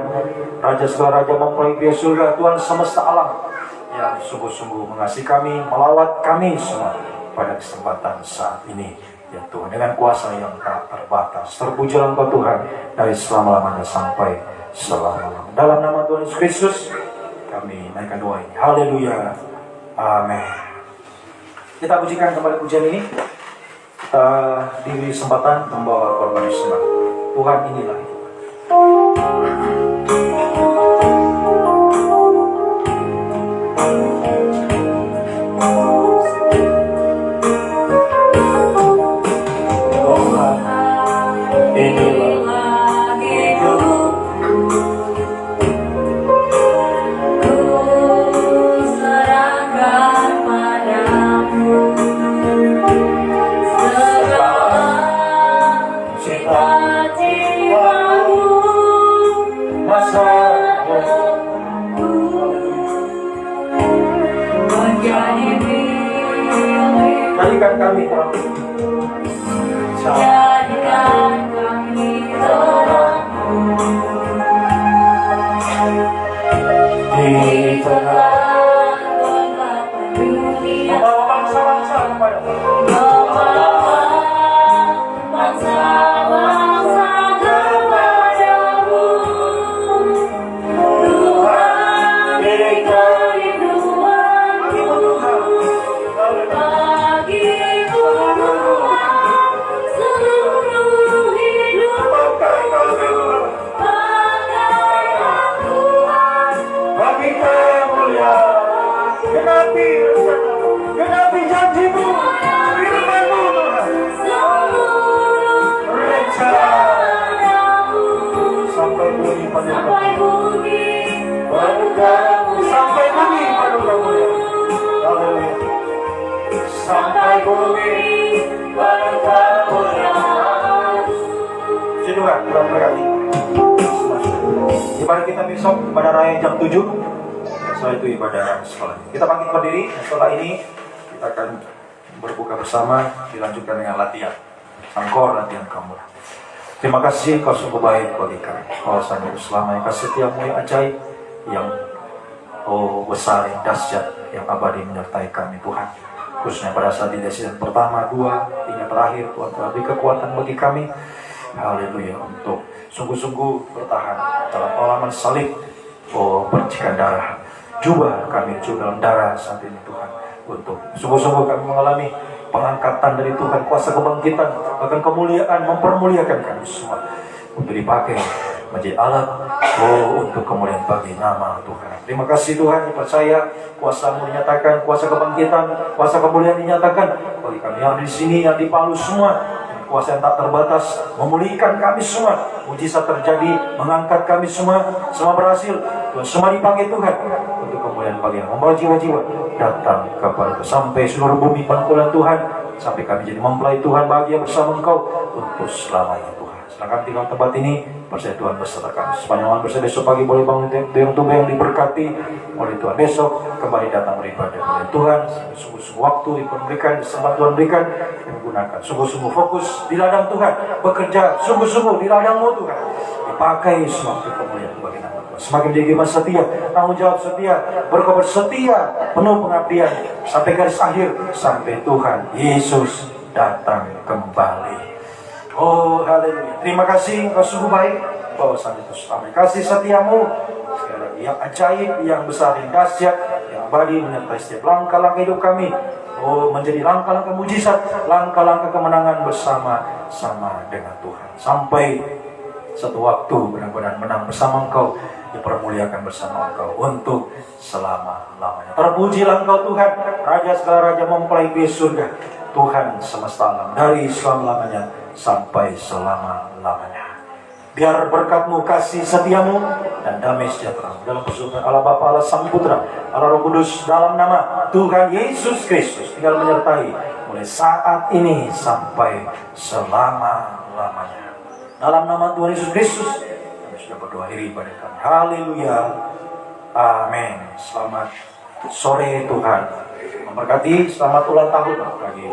Raja segala Raja, mempelai surga, Tuhan semesta alam, yang sungguh-sungguh mengasihi kami, melawat kami semua pada kesempatan saat ini. Ya Tuhan, dengan kuasa yang tak terbatas. Terpujilah Engkau Tuhan, dari selama-lamanya sampai selama-lamanya. Dalam nama Tuhan Yesus Kristus, kami naikkan doa ini. Haleluya. Amin. Kita pujikan kembali pujian ini. Kita diberi kesempatan membawa korban sembah. Tuhan inilah jadikan kami di tengah dunia, membawa bangsa-bangsa kepadamu. Genapi janji-Mu, firman-Mu Tuhan. Sampai bumi sampai bumi baru kemuliaan. Puji Tuhan, Tuhan berkati. Ibadah kita besok pada raya jam 7. Setelah itu ibadah sekolah. Kita bangkit berdiri. Setelah ini kita akan berbuka bersama, dilanjutkan dengan latihan. Sangkor latihan kamu. Terima kasih kau sungguh baik bagi kami. Kau sanggup selama yang kasih setiamu yang ajaib, yang besar, yang dahsyat, yang abadi menyertai kami Tuhan. Khususnya pada saat di season pertama, 2, hingga terakhir, Tuhan telah beri kekuatan bagi kami. Haleluya, untuk sungguh-sungguh bertahan dalam pengalaman salib, percikan darah. Jubah kami juga dalam darah saat ini Tuhan. Untuk sungguh-sungguh kami mengalami pengangkatan dari Tuhan, kuasa kebangkitan, bahkan kemuliaan, mempermuliakan kami semua untuk dipakai menjadi alat untuk kemuliaan bagi nama Tuhan. Terima kasih Tuhan, percaya kuasa-Mu dinyatakan, kuasa kebangkitan, kuasa kemuliaan dinyatakan bagi kami yang di sini, yang di Palu semua. Kuasa yang tak terbatas memulihkan kami semua, mujizat terjadi, mengangkat kami semua berhasil. Tuhan semua dipakai Tuhan untuk kemuliaan bagi yang membawa jiwa-jiwa datang kepada Tuhan sampai seluruh bumi pangkulan Tuhan, sampai kami jadi mempelai Tuhan bahagia bersama Engkau untuk selamanya Tuhan. Silakan tinggal tempat ini, percaya Tuhan beserta kami. Sepanjang malam bersama besok pagi boleh bangun dengan tubuh yang diberkati oleh Tuhan. Besok kembali datang beribadah oleh Tuhan. Sungguh-sungguh waktu diberikan, kesempatan Tuhan berikan, digunakan. Sungguh-sungguh fokus di ladang Tuhan, bekerja sungguh-sungguh di ladang-Mu Tuhan. Dipakai semua untuk kemuliaan bagi nama Tuhan. Semakin menjadi setia, tanggung jawab setia, berkobar setia, penuh pengabdian sampai garis akhir, sampai Tuhan Yesus datang kembali. Oh haleluya. Terima kasih, Engkau sungguh baik. Bawa sampai terus sampai kasih setiamu sekali lagi yang ajaib, yang besar, yang dahsyat, yang abadi menyertai setiap langkah-langkah hidup kami. Menjadi langkah-langkah mujizat, langkah-langkah kemenangan bersama-sama dengan Tuhan. Sampai satu waktu benar-benar menang bersama Engkau, dipermuliakan bersama Engkau untuk selama-lamanya. Terpujilah Engkau Tuhan, Raja segala raja, mempelai di surga, Tuhan semesta alam, dari selama-lamanya sampai selama-lamanya. Biar berkat-Mu, kasih setiamu, dan damai sejahtera dalam persekutuan Allah Bapa, Allah Sang Putra, Allah Roh Kudus, dalam nama Tuhan Yesus Kristus tinggal menyertai mulai saat ini sampai selama-lamanya. Dalam nama Tuhan Yesus Kristus kami sudah berdoa ibadah kami. Haleluya. Amin. Selamat sore Tuhan memberkati. Selamat ulang tahun bagi